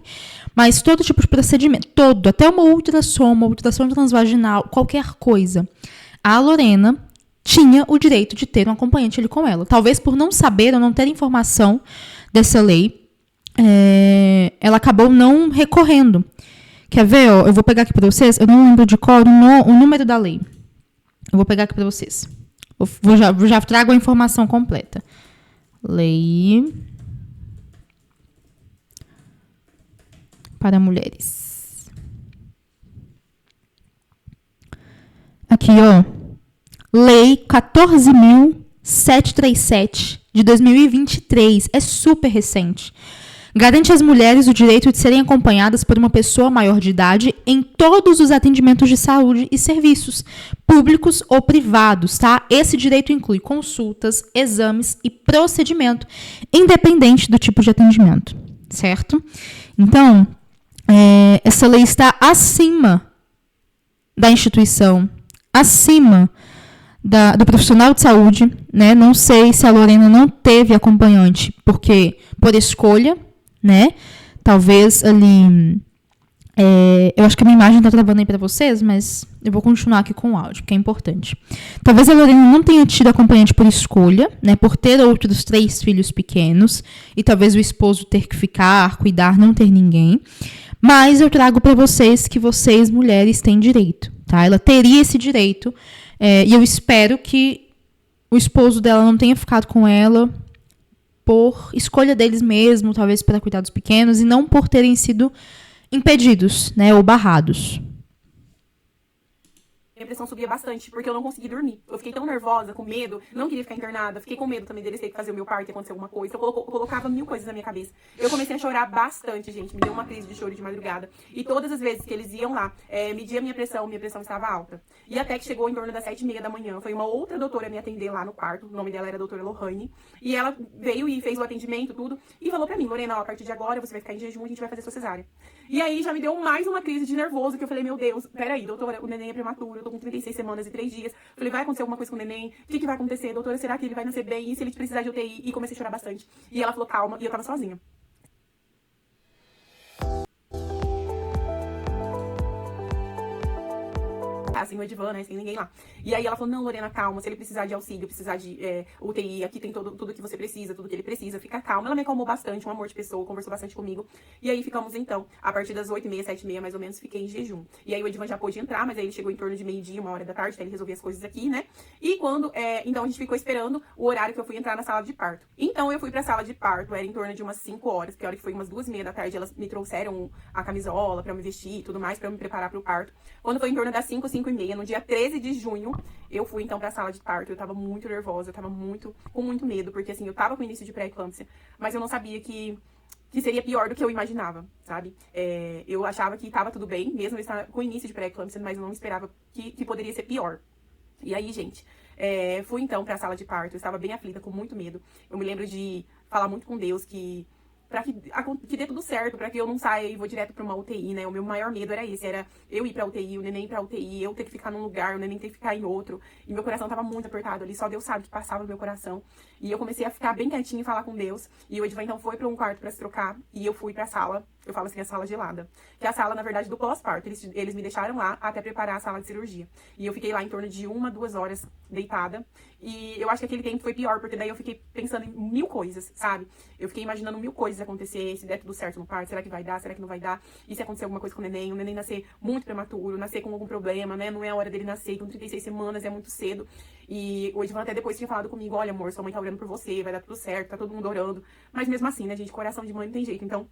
Mas todo tipo de procedimento, até uma ultrassom transvaginal, qualquer coisa. A Lorena tinha o direito de ter um acompanhante ali com ela. Talvez por não saber ou não ter informação dessa lei, ela acabou não recorrendo. Quer ver? Ó, eu vou pegar aqui para vocês. Eu não lembro de cor o número da lei. Eu vou pegar aqui para vocês. Já trago a informação completa. Lei para mulheres. Aqui, ó. Lei 14.737 de 2023. É super recente. Garante às mulheres o direito de serem acompanhadas por uma pessoa maior de idade em todos os atendimentos de saúde e serviços, públicos ou privados, tá? Esse direito inclui consultas, exames e procedimento, independente do tipo de atendimento, certo? Então, essa lei está acima da instituição, acima do profissional de saúde, né? Não sei se a Lorena não teve acompanhante por escolha, né? Talvez ali... eu acho que a minha imagem está travando aí para vocês, mas eu vou continuar aqui com o áudio, porque é importante. Talvez a Lorena não tenha tido acompanhante por escolha, né? Por ter outros 3 filhos pequenos, e talvez o esposo ter que ficar, cuidar, não ter ninguém. Mas eu trago para vocês que vocês, mulheres, têm direito, tá? Ela teria esse direito, e eu espero que o esposo dela não tenha ficado com ela por escolha deles mesmo, talvez para cuidar dos pequenos, e não por terem sido impedidos, né, ou barrados. Minha pressão subia bastante, porque eu não consegui dormir. Eu fiquei tão nervosa, com medo, não queria ficar internada, fiquei com medo também deles terem que fazer o meu parto e acontecer alguma coisa. Eu colocava 1000 coisas na minha cabeça. Eu comecei a chorar bastante, gente. Me deu uma crise de choro de madrugada. E todas as vezes que eles iam lá, medir a minha pressão estava alta. E até que chegou em torno das 7h30 da manhã. Foi uma outra doutora me atender lá no quarto. O nome dela era a doutora Lohane. E ela veio e fez o atendimento, tudo. E falou pra mim, Lorena, ó, a partir de agora você vai ficar em jejum e a gente vai fazer sua cesárea. E aí já me deu mais uma crise de nervoso, que eu falei, meu Deus, peraí, doutora, o neném é prematuro, eu tô com 36 semanas e 3 dias. Falei, vai acontecer alguma coisa com o neném? O que vai acontecer, doutora? Será que ele vai nascer bem? E se ele precisar de UTI? E comecei a chorar bastante. E ela falou, calma, e eu tava sozinha. ficar sem o Edivan, né, sem ninguém lá. E aí ela falou, não, Lorena, calma, se ele precisar de auxílio, precisar de UTI, aqui tem tudo que você precisa, tudo que ele precisa, fica calma. Ela me acalmou bastante, um amor de pessoa, conversou bastante comigo. E aí ficamos, então, a partir das 8h30, 7h30, mais ou menos, fiquei em jejum. E aí o Edivan já pôde entrar, mas aí ele chegou em torno de meio-dia, 1h da tarde, até ele resolver as coisas aqui, né? E quando, então a gente ficou esperando o horário que eu fui entrar na sala de parto. Então eu fui pra sala de parto, era em torno de umas 5 horas, porque a hora que foi umas 2h30 da tarde, elas me trouxeram a camisola pra eu me vestir e tudo mais, pra eu me preparar pro parto. Quando foi em torno das 5, 5h30, no dia 13 de junho, eu fui então pra sala de parto. Eu tava muito nervosa, eu tava com muito medo, porque assim, eu tava com início de pré-eclâmpsia, mas eu não sabia que seria pior do que eu imaginava, sabe? Eu achava que tava tudo bem, mesmo eu estar com início de pré-eclâmpsia, mas eu não esperava que poderia ser pior. E aí, gente, fui então pra sala de parto, eu estava bem aflita, com muito medo. Eu me lembro de falar muito com Deus pra que dê tudo certo, pra que eu não saia e vou direto pra uma UTI, né? O meu maior medo era esse, era eu ir pra UTI, o neném ir pra UTI, eu ter que ficar num lugar, o neném ter que ficar em outro. E meu coração tava muito apertado ali, só Deus sabe o que passava no meu coração. E eu comecei a ficar bem quietinha e falar com Deus. E o Edivan então foi pra um quarto pra se trocar, e eu fui pra sala, eu falo assim, a sala gelada. Que é a sala, na verdade, do pós-parto. Eles me deixaram lá até preparar a sala de cirurgia. E eu fiquei lá em torno de 1, 2 horas deitada. E eu acho que aquele tempo foi pior, porque daí eu fiquei pensando em mil coisas, sabe? Eu fiquei imaginando mil coisas acontecer, se der tudo certo no parto, será que vai dar, será que não vai dar? E se acontecer alguma coisa com o neném nascer muito prematuro, nascer com algum problema, né? Não é a hora dele nascer, com 36 semanas, é muito cedo. E o Edivan até depois tinha falado comigo, olha amor, sua mãe tá orando por você, vai dar tudo certo, tá todo mundo orando. Mas mesmo assim, né, gente, coração de mãe não tem jeito, então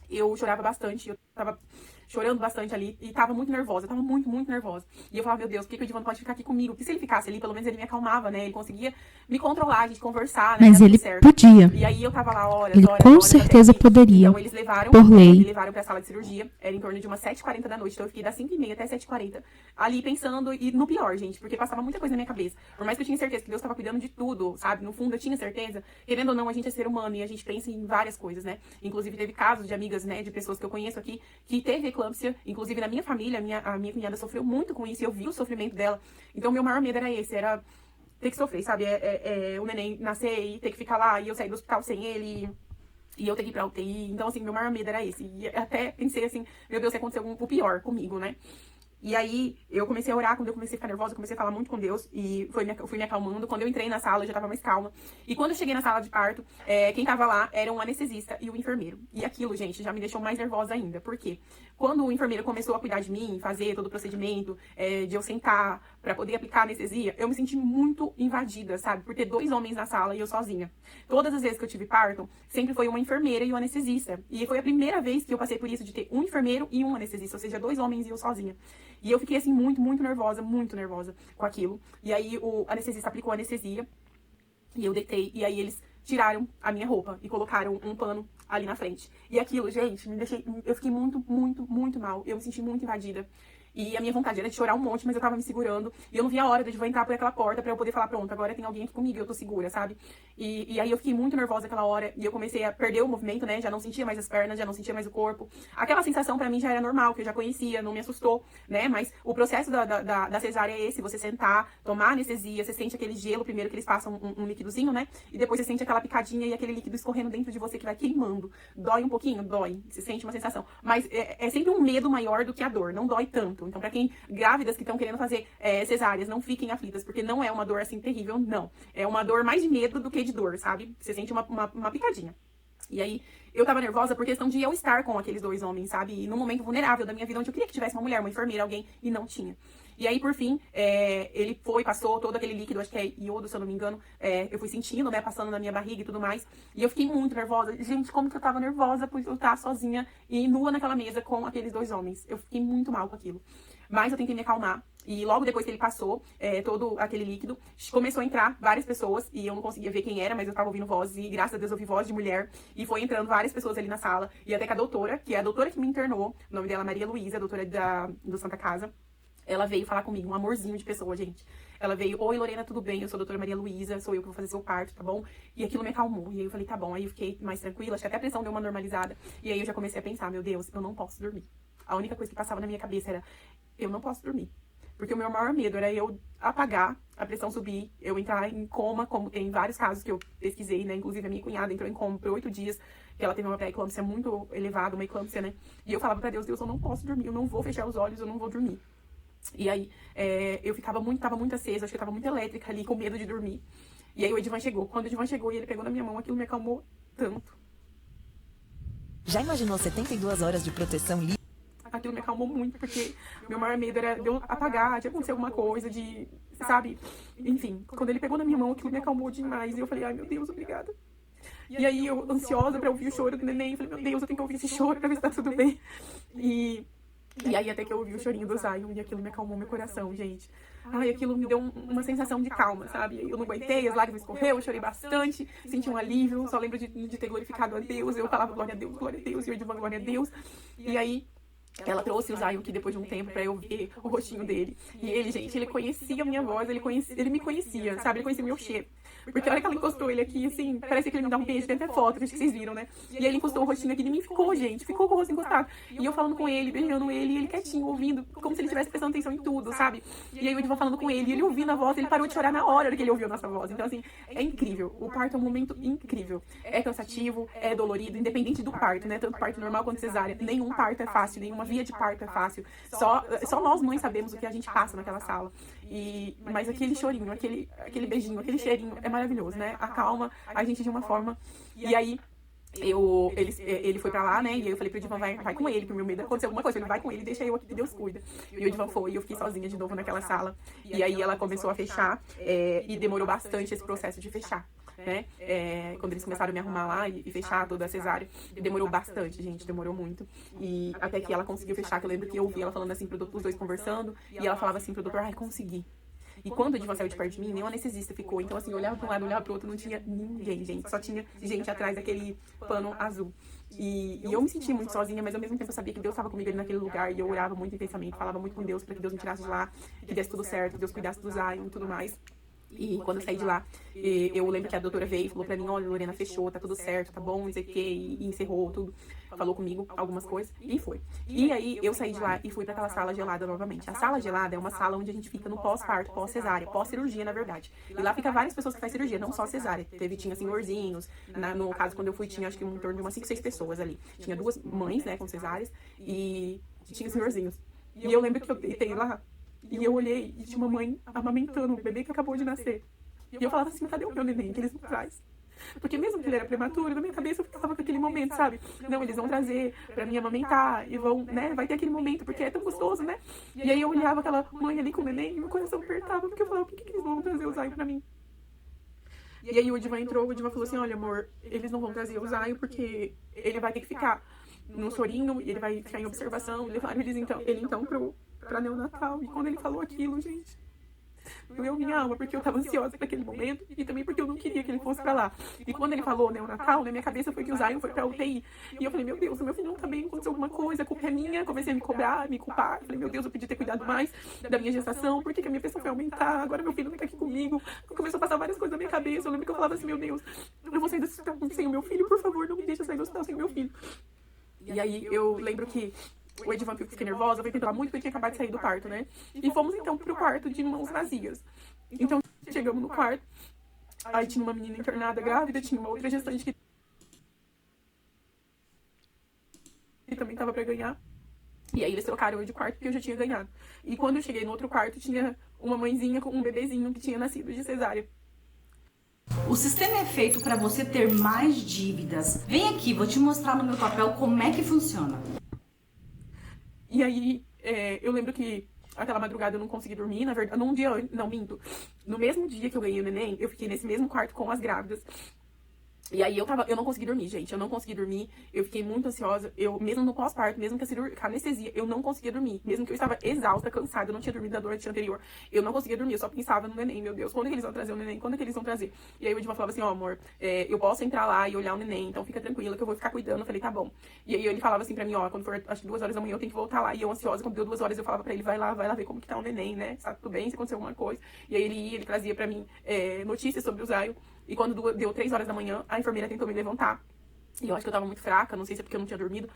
eu chorava bastante, eu tava chorando bastante ali e tava muito nervosa, eu tava muito, muito nervosa. E eu falava, meu Deus, por que o Edivan não pode ficar aqui comigo? Porque se ele ficasse ali, pelo menos ele me acalmava, né? Ele conseguia me controlar, a gente conversar, né? Mas ele podia. E aí eu tava lá horas, Ele horas, com horas, certeza até que, poderia, então eles levaram, por lei. me levaram pra sala de cirurgia, era em torno de umas 7h40 da noite, então eu fiquei das 5h30 até 7h40 ali pensando, e no pior, gente, porque passava muita coisa na minha cabeça. Por mais que eu tinha certeza que Deus tava cuidando de tudo, sabe? No fundo eu tinha certeza, querendo ou não, a gente é ser humano e a gente pensa em várias coisas, né? Inclusive teve casos de amigas, né, de pessoas que eu conheço aqui, que teve eclâmpsia, inclusive na minha família, a minha cunhada sofreu muito com isso, e eu vi o sofrimento dela. Então, meu maior medo era esse, era ter que sofrer, sabe? O neném nascer e ter que ficar lá, e eu sair do hospital sem ele, e eu ter que ir pra UTI. Então, assim, meu maior medo era esse. E até pensei assim, meu Deus, se aconteceu o pior comigo, né? E aí, eu comecei a orar, quando eu comecei a ficar nervosa, eu comecei a falar muito com Deus, e fui me acalmando. Quando eu entrei na sala, eu já tava mais calma. E quando eu cheguei na sala de parto, quem tava lá era um anestesista e o enfermeiro. E aquilo, gente, já me deixou mais nervosa ainda. Por quê? Quando o enfermeiro começou a cuidar de mim, fazer todo o procedimento, de eu sentar pra poder aplicar anestesia, eu me senti muito invadida, sabe? Por ter 2 homens na sala e eu sozinha. Todas as vezes que eu tive parto, sempre foi uma enfermeira e um anestesista. E foi a primeira vez que eu passei por isso, de ter um enfermeiro e um anestesista, ou seja, 2 homens e eu sozinha. E eu fiquei, assim, muito, muito nervosa com aquilo. E aí o anestesista aplicou a anestesia e eu deitei. E aí eles tiraram a minha roupa e colocaram um pano ali na frente. E aquilo, gente, eu fiquei muito, muito, muito mal. Eu me senti muito invadida. E a minha vontade era de chorar um monte, mas eu tava me segurando. E eu não via a hora de eu entrar por aquela porta pra eu poder falar, pronto, agora tem alguém aqui comigo e eu tô segura, sabe? E aí eu fiquei muito nervosa aquela hora. E eu comecei a perder o movimento, né? Já não sentia mais as pernas, já não sentia mais o corpo. Aquela sensação pra mim já era normal, que eu já conhecia, não me assustou, né? Mas o processo da cesárea é esse. Você sentar, tomar anestesia, você sente aquele gelo primeiro que eles passam um líquidozinho, né? E depois você sente aquela picadinha e aquele líquido escorrendo dentro de você que vai queimando. Dói um pouquinho? Dói. Você sente uma sensação. Mas é sempre um medo maior do que a dor. Não dói tanto. Então, pra quem grávidas que estão querendo fazer cesáreas, não fiquem aflitas, porque não é uma dor assim terrível, não. É uma dor mais de medo do que de dor, sabe? Você sente uma picadinha. E aí, eu tava nervosa por questão de eu estar com aqueles 2 homens, sabe? E num momento vulnerável da minha vida, onde eu queria que tivesse uma mulher, uma enfermeira, alguém, e não tinha. E aí, por fim, ele passou todo aquele líquido, acho que é iodo, se eu não me engano, eu fui sentindo, né, passando na minha barriga e tudo mais. E eu fiquei muito nervosa. Gente, como que eu tava nervosa por eu estar sozinha e nua naquela mesa com aqueles 2 homens. Eu fiquei muito mal com aquilo. Mas eu tentei me acalmar. E logo depois que ele passou todo aquele líquido, começou a entrar várias pessoas. E eu não conseguia ver quem era, mas eu tava ouvindo vozes. E graças a Deus eu ouvi voz de mulher. E foi entrando várias pessoas ali na sala. E até que a doutora, que é a doutora que me internou, o nome dela é Maria Luísa, a doutora do Santa Casa, ela veio falar comigo, um amorzinho de pessoa, gente. Ela veio, oi Lorena, tudo bem? Eu sou a doutora Maria Luísa, sou eu que vou fazer seu parto, tá bom? E aquilo me acalmou. E aí eu falei, tá bom. Aí eu fiquei mais tranquila, acho que até a pressão deu uma normalizada. E aí eu já comecei a pensar, meu Deus, eu não posso dormir. A única coisa que passava na minha cabeça era, eu não posso dormir. Porque o meu maior medo era eu apagar, a pressão subir, eu entrar em coma, como tem vários casos que eu pesquisei, né? Inclusive a minha cunhada entrou em coma por 8 dias, que ela teve uma pré-eclâmpsia muito elevada, uma eclâmpsia, né? E eu falava pra Deus, Deus, eu não posso dormir, eu não vou fechar os olhos, eu não vou dormir. E aí, eu tava muito acesa, acho que eu tava muito elétrica ali, com medo de dormir. E aí o Edivan chegou. Quando o Edivan chegou e ele pegou na minha mão, aquilo me acalmou tanto. Já imaginou 72 horas de proteção livre? Aquilo me acalmou muito, porque meu maior medo era de eu apagar, de acontecer alguma coisa, de, sabe? Enfim, quando ele pegou na minha mão, aquilo me acalmou demais. E eu falei, ai meu Deus, obrigada. E aí eu, ansiosa pra ouvir o choro do neném, falei, meu Deus, eu tenho que ouvir esse choro pra ver se tá tudo bem. E aí até que eu ouvi o chorinho do Zion e aquilo me acalmou meu coração, gente. Ai, aquilo me deu uma sensação de calma, sabe? Eu não aguentei, as lágrimas escorreu, eu chorei bastante, senti um alívio, só lembro de ter glorificado a Deus. Eu falava glória a Deus, e eu digo glória a Deus. E aí ela trouxe o Zion aqui depois de um tempo pra eu ver o rostinho dele. E ele, gente, ele conhecia a minha voz, ele me conhecia, sabe? Ele conhecia o meu cheiro. Porque a hora que ela encostou ele aqui, assim, parece que ele me dá um beijo, tem até foto, acho que vocês viram, né? E aí ele encostou o rostinho aqui em mim, ficou, gente, ficou com o rosto encostado. E eu falando com ele, beijando ele, e ele quietinho, ouvindo, como se ele estivesse prestando atenção em tudo, sabe? E aí eu estava falando com ele, e ele ouvindo a voz, ele parou de chorar na hora que ele ouviu a nossa voz. Então, assim, é incrível. O parto é um momento incrível. É cansativo, é dolorido, independente do parto, né? Tanto parto normal quanto cesárea. Nenhum parto é fácil, nenhuma via de parto é fácil. Só nós mães sabemos o que a gente passa naquela sala. Mas aquele chorinho, aquele beijinho, aquele cheirinho é maravilhoso, né? Acalma a gente de uma forma. E aí ele foi pra lá, né? E aí eu falei pro Edivan, vai com ele, pro meu medo acontecer alguma coisa. Ele vai com ele, deixa eu aqui que Deus cuida. E o Edivan foi, e eu fiquei sozinha de novo naquela sala. E aí ela começou a fechar, e demorou bastante esse processo de fechar, né? Quando eles começaram a me arrumar lá e fechar toda a cesárea, demorou bastante, gente, demorou muito. E até que ela conseguiu fechar, que eu lembro que eu ouvi ela falando assim pro doutor, os dois conversando, e ela falava assim pro doutor, ai, consegui. E quando o Edivan saiu de perto de mim, nem o anestesista ficou. Então, assim, eu olhava pra um lado, olhava pro outro, não tinha ninguém, gente. Só tinha gente atrás daquele pano azul. E eu me sentia muito sozinha, mas ao mesmo tempo eu sabia que Deus estava comigo ali naquele lugar. E eu orava muito intensamente, falava muito com Deus, pra que Deus me tirasse de lá, que desse tudo certo, que Deus cuidasse do Zion e tudo mais. E quando eu saí de lá, eu lembro que a doutora veio e falou pra mim, olha, Lorena, fechou, tá tudo certo, tá bom, não sei o que, e encerrou tudo, falou comigo algumas coisas, e foi. E aí, eu saí de lá e fui pra aquela sala gelada novamente. A sala gelada é uma sala onde a gente fica no pós-parto, pós-cesárea, pós-cirurgia, na verdade. E lá fica várias pessoas que fazem cirurgia, não só cesárea. Tinha senhorzinhos, no caso, quando eu fui, tinha acho que em torno de umas 5, 6 pessoas ali. Tinha 2 mães, né, com cesáreas, e tinha senhorzinhos. E eu lembro que eu deitei lá, e eu olhei e tinha uma mãe amamentando o bebê que acabou de nascer. E eu falava assim, cadê o meu neném que eles não trazem? Porque mesmo que ele era prematuro, na minha cabeça eu ficava com aquele momento, sabe? Não, eles vão trazer pra mim amamentar e vão, né? Vai ter aquele momento, porque é tão gostoso, né? E aí eu olhava aquela mãe ali com o neném e meu coração apertava, porque eu falava, por que eles vão trazer o Zion pra mim? E aí o Edivan entrou, o Edivan falou assim, olha amor, eles não vão trazer o Zion porque ele vai ter que ficar no sorinho, ele vai ficar em observação, levaram ele então pra neonatal. E quando ele falou aquilo, gente, doeu minha alma, porque eu tava ansiosa pra aquele momento e também porque eu não queria que ele fosse pra lá. E quando ele falou neonatal, na minha cabeça foi que o Zion foi pra UTI. E eu falei, meu Deus, meu filho não tá bem, aconteceu alguma coisa, a culpa é minha. Comecei a me cobrar, me culpar. Falei, meu Deus, eu podia ter cuidado mais da minha gestação, por que a minha pressão foi aumentar? Agora meu filho não tá aqui comigo. Começou a passar várias coisas na minha cabeça. Eu lembro que eu falava assim, meu Deus, eu vou sair do hospital sem o meu filho, por favor, não me deixa sair do hospital sem o meu filho. E aí eu lembro que o Edivan viu que eu fiquei nervosa, foi tentar muito porque eu tinha acabado de sair do parto, né? E fomos então pro quarto de mãos vazias. Então chegamos no quarto, aí tinha uma menina internada grávida, tinha uma outra gestante que também tava pra ganhar. E aí eles trocaram eu de quarto porque eu já tinha ganhado. E quando eu cheguei no outro quarto, tinha uma mãezinha com um bebezinho que tinha nascido de cesárea. O sistema é feito para você ter mais dívidas. Vem aqui, vou te mostrar no meu papel como é que funciona. E aí, eu lembro que aquela madrugada eu não consegui dormir, na verdade, num dia, não, minto. No mesmo dia que eu ganhei o neném, eu fiquei nesse mesmo quarto com as grávidas. E aí eu não consegui dormir, gente, eu não consegui dormir, eu fiquei muito ansiosa, mesmo no pós-parto, mesmo com a anestesia, eu não conseguia dormir, mesmo que eu estava exausta, cansada, eu não tinha dormido da noite anterior, eu não conseguia dormir, eu só pensava no neném, meu Deus, quando é que eles vão trazer o neném, quando é que eles vão trazer? E aí o Edivan falava assim, ó, amor, eu posso entrar lá e olhar o neném, então fica tranquila que eu vou ficar cuidando. Eu falei, tá bom. E aí ele falava assim pra mim, ó, quando for, acho que 2 horas da manhã eu tenho que voltar lá, e eu ansiosa, quando deu 2 horas eu falava pra ele, vai lá ver como que tá o neném, né, se tá tudo bem, se aconteceu alguma coisa. E aí ele ia, ele trazia pra mim notícias sobre o Zion. E quando deu 3 horas da manhã, a enfermeira tentou me levantar. E eu acho que eu tava muito fraca, não sei se é porque eu não tinha dormido.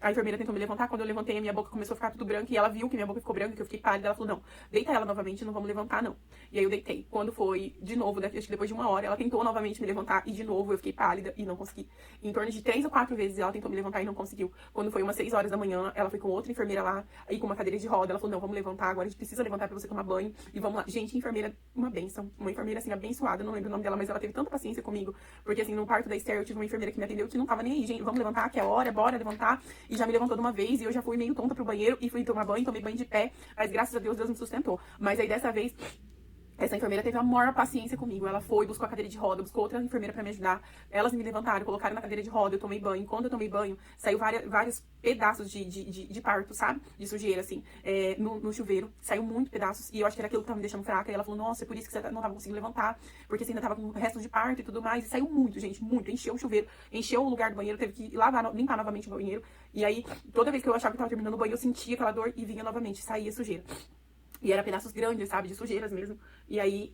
a enfermeira tentou me levantar. Quando eu levantei, a minha boca começou a ficar tudo branca. E ela viu que minha boca ficou branca, que eu fiquei pálida. Ela falou, não, deita ela novamente, não vamos levantar, não. E aí eu deitei. Quando foi, de novo, acho que depois de 1 hora, ela tentou novamente me levantar. E de novo, eu fiquei pálida e não consegui. Em torno de 3 ou 4 vezes, ela tentou me levantar e não conseguiu. Quando foi umas 6 horas da manhã, ela foi com outra enfermeira lá, aí com uma cadeira de roda. Ela falou, não, vamos levantar agora, a gente precisa levantar pra você tomar banho. E vamos lá. Gente, enfermeira, uma bênção. Uma enfermeira, assim, abençoada. Não lembro o nome dela, mas ela teve tanta paciência comigo. Porque, assim, no parto da Esther, eu tive uma enfermeira que me atendeu que não tava nem aí, gente. Vamos levantar, que é a hora, bora levantar. E já me levantou de uma vez e eu já fui meio tonta pro banheiro e fui tomar banho, tomei banho de pé. Mas graças a Deus, Deus me sustentou. Mas aí dessa vez, essa enfermeira teve a maior paciência comigo. Ela foi, buscou a cadeira de roda, buscou outra enfermeira pra me ajudar. Elas me levantaram, colocaram na cadeira de roda, eu tomei banho. Quando eu tomei banho, saiu vários pedaços de parto, sabe? De sujeira, assim, no chuveiro. Saiu muito pedaços. E eu acho que era aquilo que tava me deixando fraca. E ela falou, nossa, é por isso que você não tava conseguindo levantar. Porque você ainda tava com o resto de parto e tudo mais. E saiu muito, gente, muito. Encheu o chuveiro, encheu o lugar do banheiro. Teve que lavar, limpar novamente o banheiro. E aí, toda vez que eu achava que tava terminando o banho, eu sentia aquela dor e vinha novamente, saía sujeira. E era pedaços grandes, sabe? De sujeiras mesmo. E aí,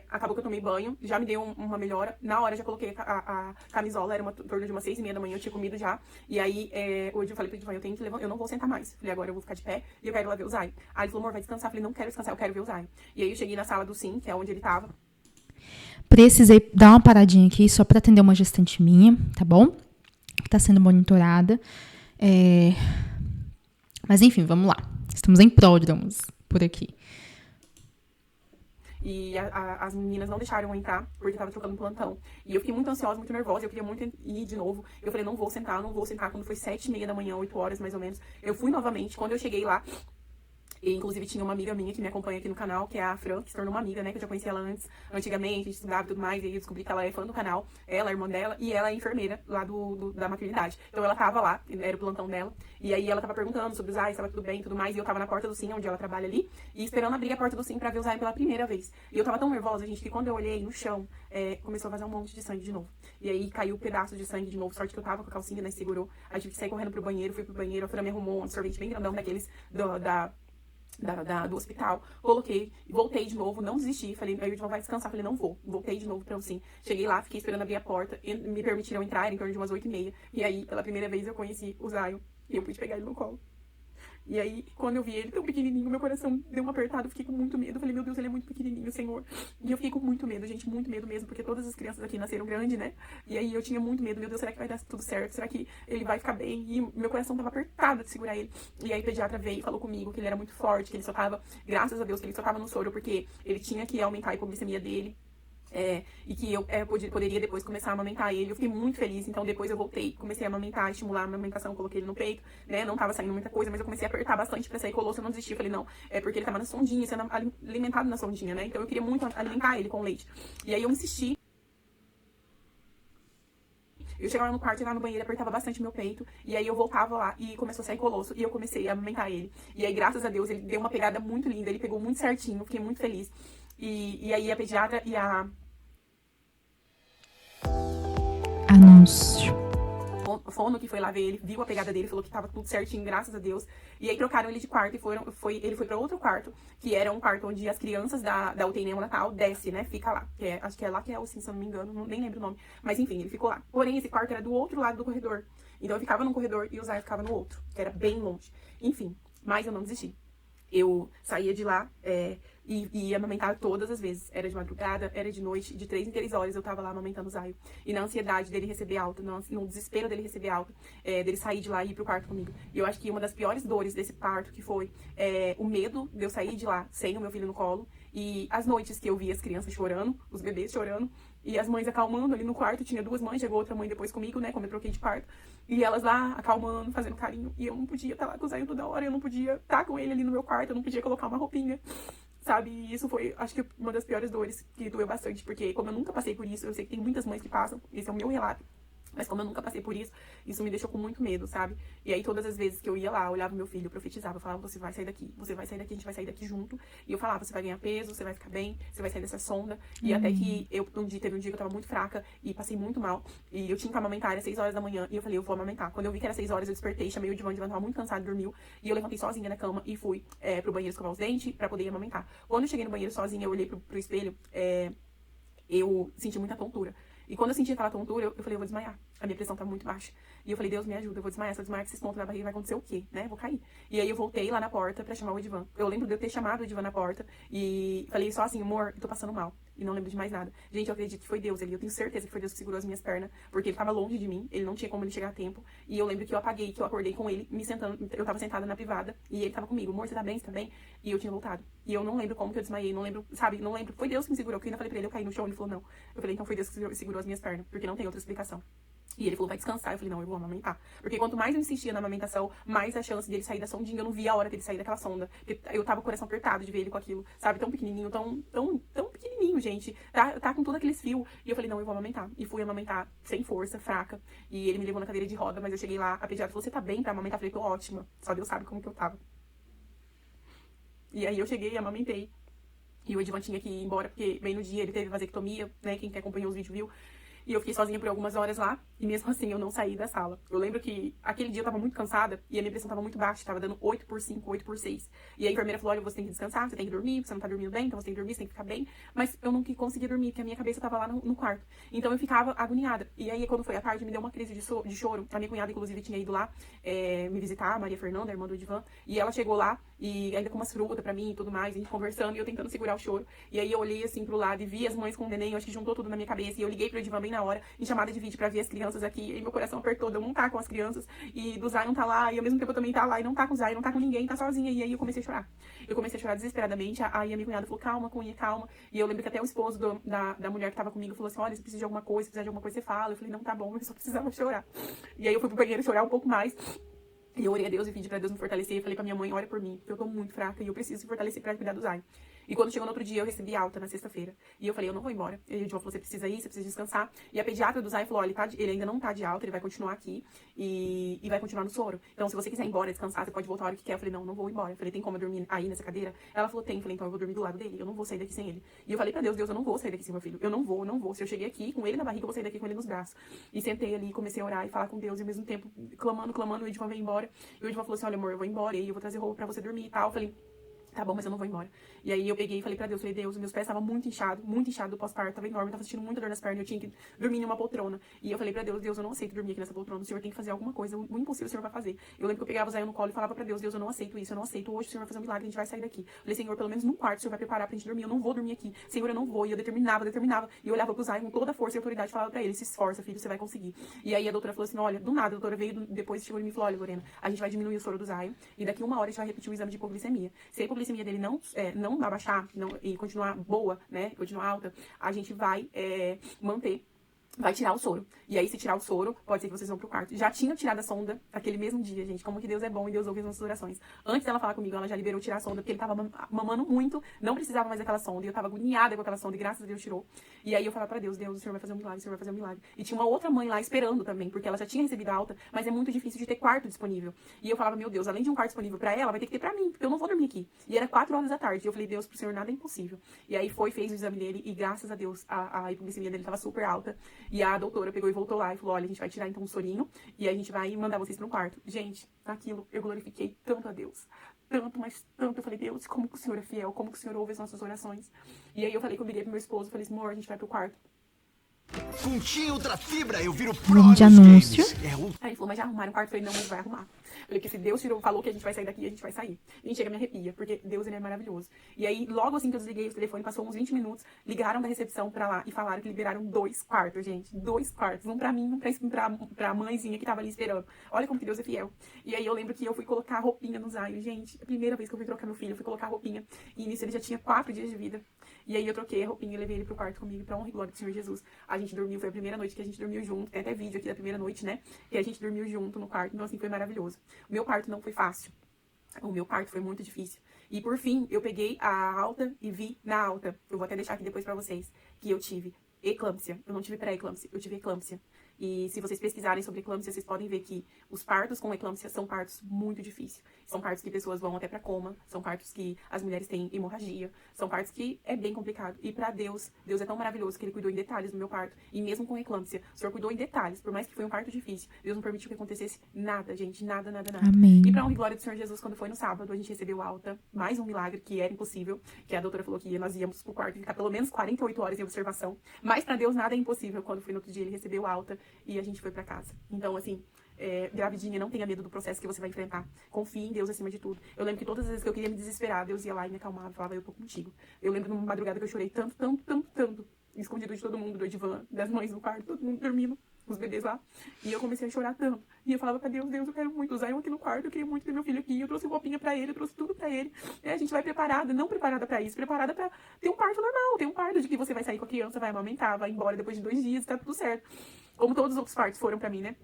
acabou que eu tomei banho. Já me deu uma melhora. Na hora, já coloquei a camisola. Era em torno de umas 6h30 da manhã. Eu tinha comido já. E aí, hoje eu falei pro Edivan, eu tenho que levantar. Eu não vou sentar mais. Falei, agora eu vou ficar de pé. E eu quero ir lá ver o Zay. Aí ele falou, amor, vai descansar. Eu falei, não quero descansar. Eu quero ver o Zay. E aí, eu cheguei na sala do Sim, que é onde ele tava. Precisei dar uma paradinha aqui só pra atender uma gestante minha, tá bom? Tá sendo monitorada. Mas enfim, vamos lá. Estamos em pródromos por aqui. E as meninas não deixaram eu entrar, porque tava trocando plantão. E eu fiquei muito ansiosa, muito nervosa, eu queria muito ir de novo. Eu falei, não vou sentar. Quando foi 7h30 da manhã, 8 horas mais ou menos, eu fui novamente. Quando eu cheguei lá, e, inclusive, tinha uma amiga minha que me acompanha aqui no canal, que é a Fran, que se tornou uma amiga, né? Que eu já conhecia ela antigamente, a gente estudava e tudo mais. E aí eu descobri que ela é fã do canal, ela, a irmã dela, e ela é enfermeira lá da maternidade. Então ela tava lá, era o plantão dela. E aí ela tava perguntando sobre o Zay, se tava tudo bem e tudo mais. E eu tava na porta do Sim, onde ela trabalha ali, e esperando abrir a porta do Sim pra ver o Zay pela primeira vez. E eu tava tão nervosa, gente, que quando eu olhei no chão, começou a vazar um monte de sangue de novo. E aí caiu um pedaço de sangue de novo. Sorte que eu tava com a calcinha, né? Segurou. Aí tive que sair correndo pro banheiro, fui pro banheiro, a Fran me arrumou um sorvete bem grandão daqueles do hospital, coloquei, voltei de novo, não desisti, falei, aí o Edivan vai descansar, falei, não vou, voltei de novo pra Sim, cheguei lá, fiquei esperando abrir a porta, e me permitiram entrar, em torno de umas 8h30, e aí, pela primeira vez, eu conheci o Zayo, e eu pude pegar ele no colo. E aí, quando eu vi ele tão pequenininho, meu coração deu uma apertada, eu fiquei com muito medo. Eu falei, meu Deus, ele é muito pequenininho, Senhor. E eu fiquei com muito medo, gente, muito medo mesmo, porque todas as crianças aqui nasceram grandes, né? E aí eu tinha muito medo, meu Deus, será que vai dar tudo certo? Será que ele vai ficar bem? E meu coração tava apertado de segurar ele. E aí o pediatra veio e falou comigo que ele era muito forte, que ele só tava, graças a Deus, que ele só tava no soro, porque ele tinha que aumentar a hipoglicemia dele. E que eu poderia depois começar a amamentar ele. Eu fiquei muito feliz, então depois eu voltei, comecei a amamentar, estimular a amamentação, coloquei ele no peito, né, não tava saindo muita coisa, mas eu comecei a apertar bastante pra sair colosso, eu não desisti, eu falei, não, é porque ele tava na sondinha, sendo alimentado na sondinha, né, então eu queria muito alimentar ele com leite, e aí eu insisti. Eu chegava no quarto, chegava no banheiro, apertava bastante meu peito, e aí eu voltava lá e começou a sair colosso, e eu comecei a amamentar ele. E aí, graças a Deus, ele deu uma pegada muito linda, ele pegou muito certinho, eu fiquei muito feliz. E aí a pediatra e a Anúncio. fono que foi lá ver ele, viu a pegada dele, falou que tava tudo certinho, graças a Deus. E aí trocaram ele de quarto e ele foi pra outro quarto, que era um quarto onde as crianças da UTI neonatal desce, né? Fica lá. Acho que é lá que é o Sim, se eu não me engano, nem lembro o nome. Mas enfim, ele ficou lá. Porém, esse quarto era do outro lado do corredor. Então eu ficava num corredor e o Zay ficava no outro, que era bem longe. Enfim, mas eu não desisti. Eu saía de lá e ia amamentar todas as vezes. Era de madrugada, era de noite, de 3 em 3 horas eu tava lá amamentando o Zayo. E na ansiedade dele receber alta, no desespero dele receber alta, dele sair de lá e ir pro quarto comigo. E eu acho que uma das piores dores desse parto que foi o medo de eu sair de lá sem o meu filho no colo. E as noites que eu via as crianças chorando, os bebês chorando, e as mães acalmando ali no quarto. Tinha 2 mães, chegou outra mãe depois comigo, né, como eu troquei de parto. E elas lá acalmando, fazendo carinho. E eu não podia estar lá com o Zayo toda hora, eu não podia estar com ele ali no meu quarto, eu não podia colocar uma roupinha. Sabe, e isso foi, acho que uma das piores dores, que doeu bastante, porque como eu nunca passei por isso, eu sei que tem muitas mães que passam, esse é o meu relato, mas como eu nunca passei por isso me deixou com muito medo, sabe? E aí todas as vezes que eu ia lá, eu olhava meu filho, eu profetizava, eu falava, você vai sair daqui, a gente vai sair daqui junto. E eu falava, você vai ganhar peso, você vai ficar bem, você vai sair dessa sonda. E até que teve um dia que eu tava muito fraca e passei muito mal, e eu tinha que amamentar, era 6 horas da manhã, e eu falei, eu vou amamentar. Quando eu vi que era 6 horas, eu despertei, chamei o Edivan tava muito cansado, dormiu, e eu levantei sozinha na cama e fui pro banheiro escovar os dentes pra poder amamentar. Quando eu cheguei no banheiro sozinha, eu olhei pro espelho, eu senti muita tontura. E quando eu senti aquela tontura, eu falei, eu vou desmaiar. A minha pressão tava muito baixa. E eu falei, Deus, me ajuda, eu vou desmaiar. Se eu desmaiar com esses pontos na barriga, vai acontecer o quê, né? Vou cair. E aí eu voltei lá na porta pra chamar o Edivan. Eu lembro de eu ter chamado o Edivan na porta e falei só assim, amor, eu tô passando mal. E não lembro de mais nada. Gente, eu acredito que foi Deus ali. Eu tenho certeza que foi Deus que segurou as minhas pernas, porque ele tava longe de mim, ele não tinha como ele chegar a tempo. E eu lembro que eu apaguei, que eu acordei com ele, me sentando, eu tava sentada na privada, e ele tava comigo, amor, você tá bem? Você tá bem? E eu tinha voltado. E eu não lembro como que eu desmaiei, não lembro, sabe? Não lembro. Foi Deus que me segurou, porque eu ainda falei pra ele, eu caí no chão, ele falou, não. Eu falei, então foi Deus que segurou as minhas pernas, porque não tem outra explicação. E ele falou, vai descansar. Eu falei, não, eu vou amamentar. Porque quanto mais eu insistia na amamentação, mais a chance dele sair da sondinha. Eu não via a hora dele sair daquela sonda. Eu tava com o coração apertado de ver ele com aquilo, sabe? Tão pequenininho, tão pequenininho, gente. Tá com todos aqueles fios. E eu falei, não, eu vou amamentar. E fui amamentar sem força, fraca. E ele me levou na cadeira de roda, mas eu cheguei lá, a pediatra falou, você tá bem pra amamentar? Eu falei, tô ótima. Só Deus sabe como que eu tava. E aí eu cheguei e amamentei. E o Edivan tinha que ir embora, porque bem no dia ele teve vasectomia, né? Quem acompanhou os vídeos viu. E eu fiquei sozinha por algumas horas lá, e mesmo assim eu não saí da sala. Eu lembro que aquele dia eu tava muito cansada, e a minha pressão tava muito baixa, tava dando 8/5, 8/6. E a enfermeira falou, olha, você tem que descansar, você tem que dormir, você não tá dormindo bem, então você tem que dormir, você tem que ficar bem. Mas eu não conseguia dormir, porque a minha cabeça tava lá no quarto. Então eu ficava agoniada. E aí, quando foi à tarde, me deu uma crise de choro. A minha cunhada, inclusive, tinha ido lá me visitar, a Maria Fernanda, a irmã do Edivan, e ela chegou lá, e ainda com umas frutas pra mim e tudo mais, a gente conversando, e eu tentando segurar o choro. E aí eu olhei assim pro lado e vi as mães com o neném, eu acho que juntou tudo na minha cabeça, e eu liguei pro Edivan bem na hora, em chamada de vídeo pra ver as crianças aqui, e meu coração apertou de eu não tá com as crianças, e do Zion tá lá, e ao mesmo tempo eu também tá lá, e não tá com o Zion, não tá com ninguém, tá sozinha, e aí eu comecei a chorar. Eu comecei a chorar desesperadamente, aí a minha cunhada falou, calma, Cunha, calma, e eu lembro que até o esposo da mulher que tava comigo falou assim, olha, se precisa de alguma coisa, se precisar de alguma coisa, você fala. Eu falei, não, tá bom, eu só precisava chorar. E aí eu fui pro banheiro chorar um pouco mais, e eu orei a Deus e pedi pra Deus me fortalecer, e falei pra minha mãe, ora por mim, porque eu tô muito fraca, e eu preciso me fortalecer pra cuidar do Zion. E quando chegou no outro dia, eu recebi alta na sexta-feira. E eu falei, eu não vou embora. E o Edivan falou, você precisa ir, você precisa descansar. E a pediatra do Zion falou, olha, ele ainda não tá de alta, ele vai continuar aqui e vai continuar no soro. Então, se você quiser ir embora, descansar, você pode voltar a hora que quer. Eu falei, não vou embora. Eu falei, tem como eu dormir aí nessa cadeira? Ela falou, tem. Eu falei, então eu vou dormir do lado dele. Eu não vou sair daqui sem ele. E eu falei pra Deus, eu não vou sair daqui sem meu filho. Eu não vou. Se eu cheguei aqui com ele na barriga, eu vou sair daqui com ele nos braços. E sentei ali, comecei a orar e falar com Deus. E ao mesmo tempo, clamando, o Edivan veio embora. E o Edivan falou assim, olha, amor, eu vou embora. E aí eu vou trazer roupa pra você dormir e tal. Eu falei, tá bom, mas eu não vou embora. E aí eu peguei e falei pra Deus, meus pés estavam muito inchados do pós-parto, tava enorme, tava sentindo muita dor nas pernas, eu tinha que dormir numa poltrona. E eu falei pra Deus, eu não aceito dormir aqui nessa poltrona, o Senhor tem que fazer alguma coisa, o impossível o Senhor vai fazer. Eu lembro que eu pegava o Zion no colo e falava pra Deus, eu não aceito isso, eu não aceito, hoje o Senhor vai fazer um milagre, a gente vai sair daqui. Eu falei, Senhor, pelo menos num quarto o Senhor vai preparar pra gente dormir, eu não vou dormir aqui. Senhor, eu não vou. E eu determinava, e eu olhava pro Zion com toda a força e autoridade e falava pra ele, se esforça, filho, você vai conseguir. E aí a doutora falou assim, olha, do nada, a doutora veio, depois chegou e me falou, olha, Lorena, a gente vai diminuir o soro do Zion, e daqui uma hora a gente vai repetir o exame de hipoglicemia. Se a hipoglicemia dele não abaixar e continuar boa, né, continuar alta, a gente vai manter, vai tirar o soro. E aí, se tirar o soro, pode ser que vocês vão pro quarto. Já tinha tirado a sonda aquele mesmo dia, gente. Como que Deus é bom e Deus ouve as nossas orações. Antes dela falar comigo, ela já liberou tirar a sonda, porque ele tava mamando muito, não precisava mais daquela sonda. E eu tava agoniada com aquela sonda, e graças a Deus tirou. E aí eu falava pra Deus, o Senhor vai fazer um milagre, o Senhor vai fazer um milagre. E tinha uma outra mãe lá esperando também, porque ela já tinha recebido a alta, mas é muito difícil de ter quarto disponível. E eu falava, meu Deus, além de um quarto disponível pra ela, vai ter que ter pra mim, porque eu não vou dormir aqui. E era 4 horas da tarde. E eu falei, Deus, pro Senhor nada é impossível. E aí fez o exame dele, e graças a Deus, a hipoglicemia dele tava super alta. E a doutora pegou e voltou lá e falou, olha, a gente vai tirar então um sorinho e a gente vai mandar vocês para um quarto. Gente, aquilo eu glorifiquei tanto a Deus. Tanto, mas tanto. Eu falei, Deus, como que o Senhor é fiel, como que o Senhor ouve as nossas orações. E aí eu falei que eu virei pro meu esposo, falei assim, amor, a gente vai pro quarto. Fontinha Ultra Fibra, eu viro Nome de anúncio. Aí ele falou, mas já arrumaram o quarto? Eu falei, não, mas vai arrumar. Eu falei, porque se Deus falou que a gente vai sair daqui, a gente vai sair. E a gente chega, me arrepia, porque Deus, ele é maravilhoso. E aí, logo assim que eu desliguei o telefone, passou uns 20 minutos, ligaram da recepção pra lá e falaram que liberaram 2 quartos, gente. 2 quartos. Um pra mim, um pra mãezinha que tava ali esperando. Olha como que Deus é fiel. E aí eu lembro que eu fui colocar a roupinha no Zion. Gente, a primeira vez que eu fui trocar meu filho, eu fui colocar a roupinha. E nisso ele já tinha 4 dias de vida. E aí eu troquei a roupinha e levei ele pro quarto comigo, pra honra e glória do Senhor Jesus. A gente dormiu, foi a primeira noite que a gente dormiu junto. Tem até vídeo aqui da primeira noite, né? Que a gente dormiu junto no quarto. Então, assim, foi maravilhoso. O meu parto não foi fácil. O meu parto foi muito difícil. E por fim, eu peguei a alta e vi na alta. Eu vou até deixar aqui depois pra vocês. Que eu tive eclâmpsia. Eu não tive pré-eclâmpsia, eu tive eclâmpsia. E se vocês pesquisarem sobre eclâmpsia, vocês podem ver que os partos com eclâmpsia são partos muito difíceis. São partos que pessoas vão até pra coma, são partos que as mulheres têm hemorragia, são partos que é bem complicado. E pra Deus, Deus é tão maravilhoso que ele cuidou em detalhes do meu parto. E mesmo com eclâmpsia, o Senhor cuidou em detalhes. Por mais que foi um parto difícil, Deus não permitiu que acontecesse nada, gente, nada. Amém. E pra honra e glória do Senhor Jesus, quando foi no sábado, a gente recebeu alta, mais um milagre que era impossível, que a doutora falou que nós íamos pro quarto ficar pelo menos 48 horas em observação. Mas pra Deus nada é impossível. Quando foi no outro dia, ele recebeu alta. e a gente foi pra casa. Então, assim, gravidinha, não tenha medo do processo que você vai enfrentar. Confie em Deus acima de tudo. Eu lembro que todas as vezes que eu queria me desesperar, Deus ia lá e me acalmava, falava, eu tô contigo. Eu lembro numa madrugada que eu chorei tanto, escondido de todo mundo, do divã, das mães no quarto, todo mundo dormindo, os bebês lá. E eu comecei a chorar tanto. E eu falava pra Deus, eu quero muito usar eu aqui no quarto, eu queria muito ter meu filho aqui. Eu trouxe roupinha pra ele, eu trouxe tudo pra ele. A gente vai preparada, não preparada pra isso, preparada pra ter um parto normal, ter um parto de que você vai sair com a criança, vai amamentar, vai embora depois de 2 dias, tá tudo certo. Como todos os outros partos foram pra mim, né?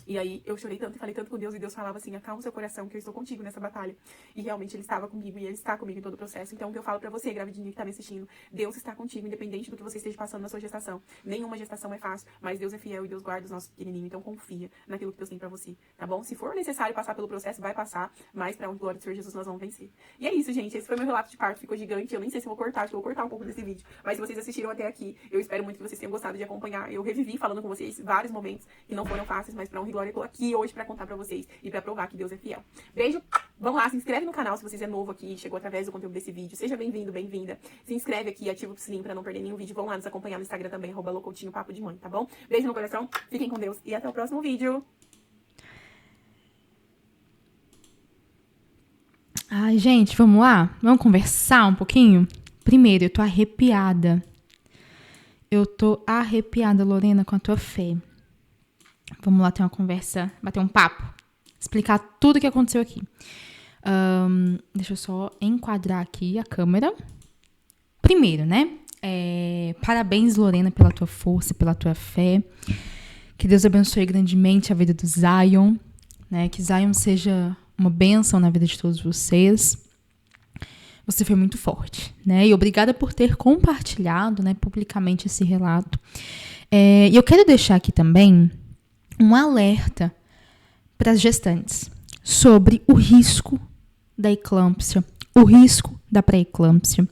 E aí eu chorei tanto e falei tanto com Deus, e Deus falava assim, acalma o seu coração, que eu estou contigo nessa batalha. E realmente Ele estava comigo, e Ele está comigo em todo o processo. Então o que eu falo pra você, gravidinha que tá me assistindo, Deus está contigo, independente do que você esteja passando na sua gestação. Nenhuma gestação é fácil, mas Deus é fiel e Deus guarda os nossos pequenininhos. Então confia naquilo que Deus tem pra você, tá bom? Se for necessário passar pelo processo, vai passar, mas pra honra e glória do Senhor Jesus nós vamos vencer. E é isso, gente, esse foi meu relato de parto, ficou gigante, eu nem sei se vou cortar, acho que eu vou cortar um pouco desse vídeo. Mas se vocês assistiram até aqui, eu espero muito que vocês tenham gostado de acompanhar. Eu revivi falando com vocês vários momentos que não foram fáceis, mas pra honra e glória eu tô aqui hoje pra contar pra vocês e pra provar que Deus é fiel. Beijo, vamos lá, se inscreve no canal se você é novo aqui, chegou através do conteúdo desse vídeo, seja bem-vindo, bem-vinda. Se inscreve aqui, ativa o sininho pra não perder nenhum vídeo. Vão lá nos acompanhar no Instagram também, @loucoutinho papo de mãe, tá bom? Beijo no coração, fiquem com Deus e até o próximo vídeo. Ai, gente, vamos lá? Vamos conversar um pouquinho? Primeiro, eu tô arrepiada. Lorena, com a tua fé. Vamos lá ter uma conversa, bater um papo, explicar tudo o que aconteceu aqui. Deixa eu só enquadrar aqui a câmera. Primeiro, né? Parabéns, Lorena, pela tua força, pela tua fé. Que Deus abençoe grandemente a vida do Zion, né? Que Zion seja uma bênção na vida de todos vocês. Você foi muito forte, né? E obrigada por ter compartilhado, né, publicamente esse relato. E eu quero deixar aqui também um alerta para as gestantes sobre o risco da eclâmpsia, o risco da pré-eclâmpsia.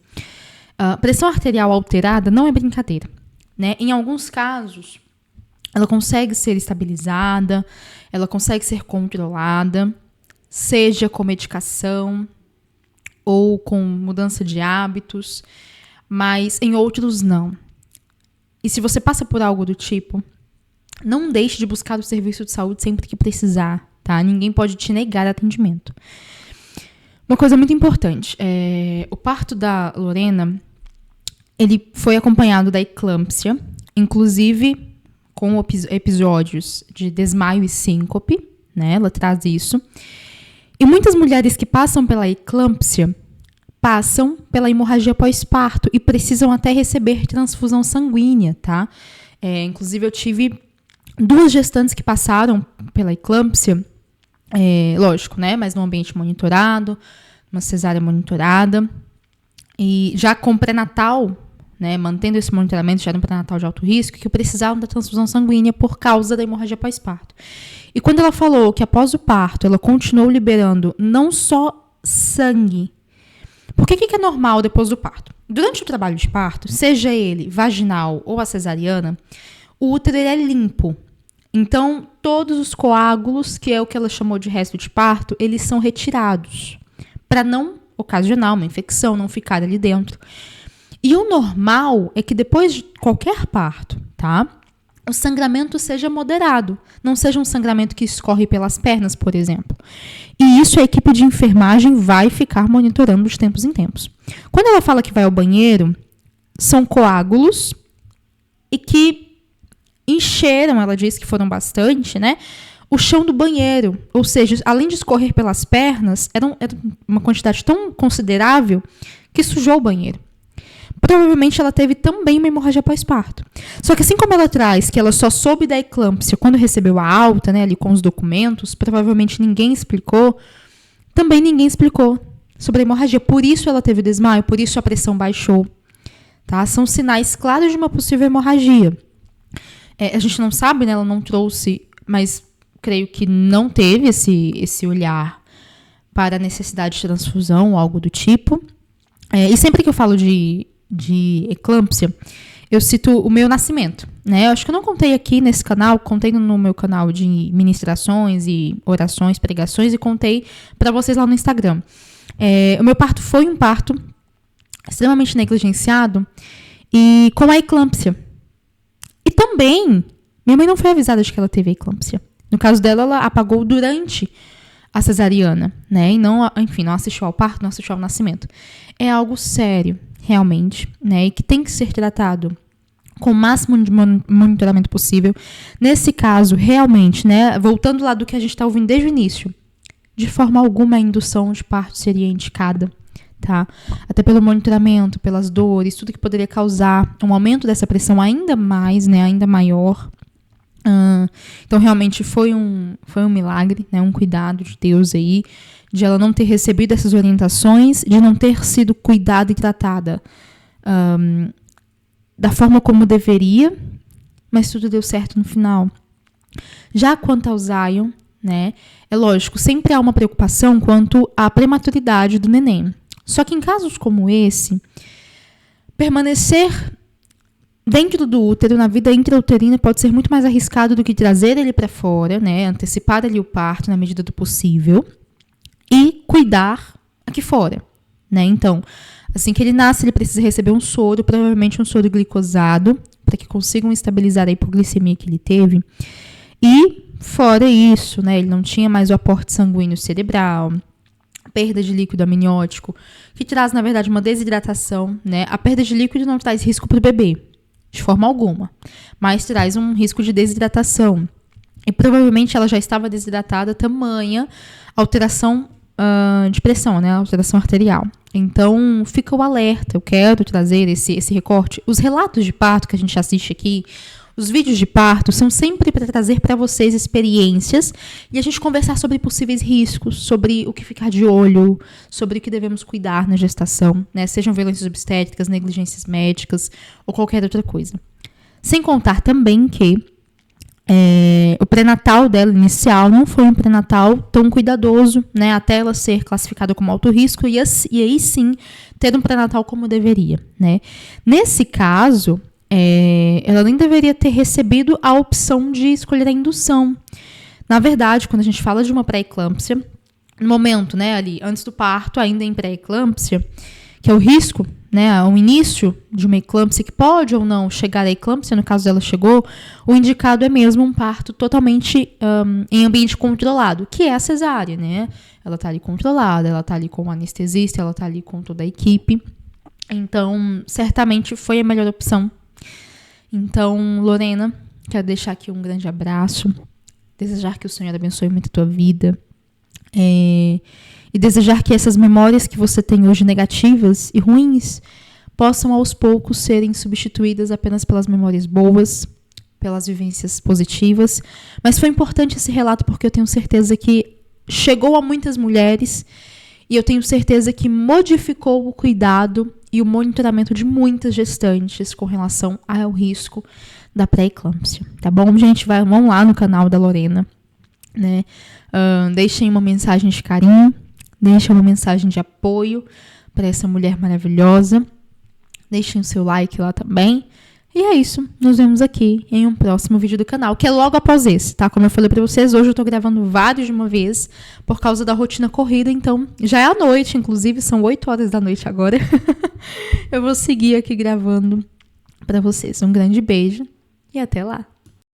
Pressão arterial alterada não é brincadeira, né? Em alguns casos, ela consegue ser estabilizada, ela consegue ser controlada, seja com medicação ou com mudança de hábitos, mas em outros não. E se você passa por algo do tipo, não deixe de buscar o serviço de saúde sempre que precisar, tá? Ninguém pode te negar atendimento. Uma coisa muito importante, o parto da Lorena, ele foi acompanhado da eclâmpsia, inclusive com episódios de desmaio e síncope, né? Ela traz isso. E muitas mulheres que passam pela eclâmpsia passam pela hemorragia pós-parto e precisam até receber transfusão sanguínea, tá? Inclusive, eu tive 2 gestantes que passaram pela eclâmpsia, lógico, né? Mas num ambiente monitorado, uma cesárea monitorada. E já com pré-natal, né? Mantendo esse monitoramento, já era um pré-natal de alto risco, que precisavam da transfusão sanguínea por causa da hemorragia pós-parto. E quando ela falou que após o parto, ela continuou liberando não só sangue. Porque o que é normal depois do parto? Durante o trabalho de parto, seja ele vaginal ou a cesariana, o útero é limpo. Então, todos os coágulos, que é o que ela chamou de resto de parto, eles são retirados para não ocasionar uma infecção, não ficar ali dentro. E o normal é que depois de qualquer parto, tá? O sangramento seja moderado, não seja um sangramento que escorre pelas pernas, por exemplo. E isso a equipe de enfermagem vai ficar monitorando de tempos em tempos. Quando ela fala que vai ao banheiro, são coágulos e que encheram, ela disse que foram bastante, né? O chão do banheiro, ou seja, além de escorrer pelas pernas, era uma quantidade tão considerável que sujou o banheiro. Provavelmente ela teve também uma hemorragia pós-parto. Só que assim como ela traz que ela só soube da eclâmpsia quando recebeu a alta, né, ali com os documentos, provavelmente ninguém explicou, também ninguém explicou sobre a hemorragia. Por isso ela teve desmaio, por isso a pressão baixou. Tá? São sinais claros de uma possível hemorragia. A gente não sabe, né, ela não trouxe, mas creio que não teve esse olhar para a necessidade de transfusão ou algo do tipo. E sempre que eu falo de eclâmpsia, eu cito o meu nascimento, né? Eu acho que eu não contei aqui nesse canal, contei no meu canal de ministrações e orações, pregações, e contei para vocês lá no Instagram. O meu parto foi um parto extremamente negligenciado e com a eclâmpsia. E também Minha mãe não foi avisada de que ela teve eclâmpsia. No caso dela, ela apagou durante a cesariana, né? E não, enfim, não assistiu ao parto, não assistiu ao nascimento. É algo sério, realmente, né? E que tem que ser tratado com o máximo de monitoramento possível. Nesse caso, realmente, né? Voltando lá do que a gente está ouvindo desde o início, de forma alguma a indução de parto seria indicada, tá? Até pelo monitoramento, pelas dores, tudo que poderia causar um aumento dessa pressão ainda mais, né? Ainda maior. Então, realmente, foi um milagre, né? Um cuidado de Deus aí, de ela não ter recebido essas orientações, de não ter sido cuidada e tratada da forma como deveria, mas tudo deu certo no final. Já quanto ao Zion, né? É lógico, sempre há uma preocupação quanto à prematuridade do neném. Só que em casos como esse, permanecer dentro do útero, na vida intrauterina, pode ser muito mais arriscado do que trazer ele para fora, né? Antecipar ali o parto na medida do possível e cuidar aqui fora, né? Então, assim que ele nasce, ele precisa receber um soro, provavelmente um soro glicosado, para que consigam estabilizar a hipoglicemia que ele teve. E, fora isso, né? Ele não tinha mais o aporte sanguíneo cerebral, perda de líquido amniótico, que traz, na verdade, uma desidratação, né? A perda de líquido não traz risco para o bebê, de forma alguma, mas traz um risco de desidratação. E provavelmente ela já estava desidratada, tamanha alteração de pressão, né? Alteração arterial. Então, fica o alerta. Eu quero trazer esse recorte. Os relatos de parto que a gente assiste aqui, os vídeos de parto, são sempre para trazer para vocês experiências e a gente conversar sobre possíveis riscos, sobre o que ficar de olho, sobre o que devemos cuidar na gestação, né? Sejam violências obstétricas, negligências médicas ou qualquer outra coisa. Sem contar também que o pré-natal dela inicial não foi um pré-natal tão cuidadoso, né? Até ela ser classificada como alto risco e aí sim ter um pré-natal como deveria, né? Nesse caso, ela nem deveria ter recebido a opção de escolher a indução. Na verdade, quando a gente fala de uma pré-eclâmpsia, no momento, né, ali, antes do parto, ainda em pré-eclâmpsia, que é o risco, né, o início de uma eclâmpsia, que pode ou não chegar à eclâmpsia, no caso dela chegou, o indicado é mesmo um parto totalmente em ambiente controlado, que é a cesárea, né? Ela tá ali controlada, ela tá ali com o anestesista, ela tá ali com toda a equipe. Então, certamente foi a melhor opção. Então, Lorena, quero deixar aqui um grande abraço, desejar que o Senhor abençoe muito a tua vida e desejar que essas memórias que você tem hoje negativas e ruins possam aos poucos serem substituídas apenas pelas memórias boas, pelas vivências positivas. Mas foi importante esse relato porque eu tenho certeza que chegou a muitas mulheres e eu tenho certeza que modificou o cuidado e o monitoramento de muitas gestantes com relação ao risco da pré-eclâmpsia. Tá bom, gente? Vão lá no canal da Lorena, né? Deixem uma mensagem de carinho, deixem uma mensagem de apoio para essa mulher maravilhosa. Deixem o seu like lá também. E é isso, nos vemos aqui em um próximo vídeo do canal, que é logo após esse, tá? Como eu falei pra vocês, hoje eu tô gravando vários de uma vez, por causa da rotina corrida, então já é à noite, inclusive, são 8 horas da noite agora. Eu vou seguir aqui gravando pra vocês. Um grande beijo e até lá!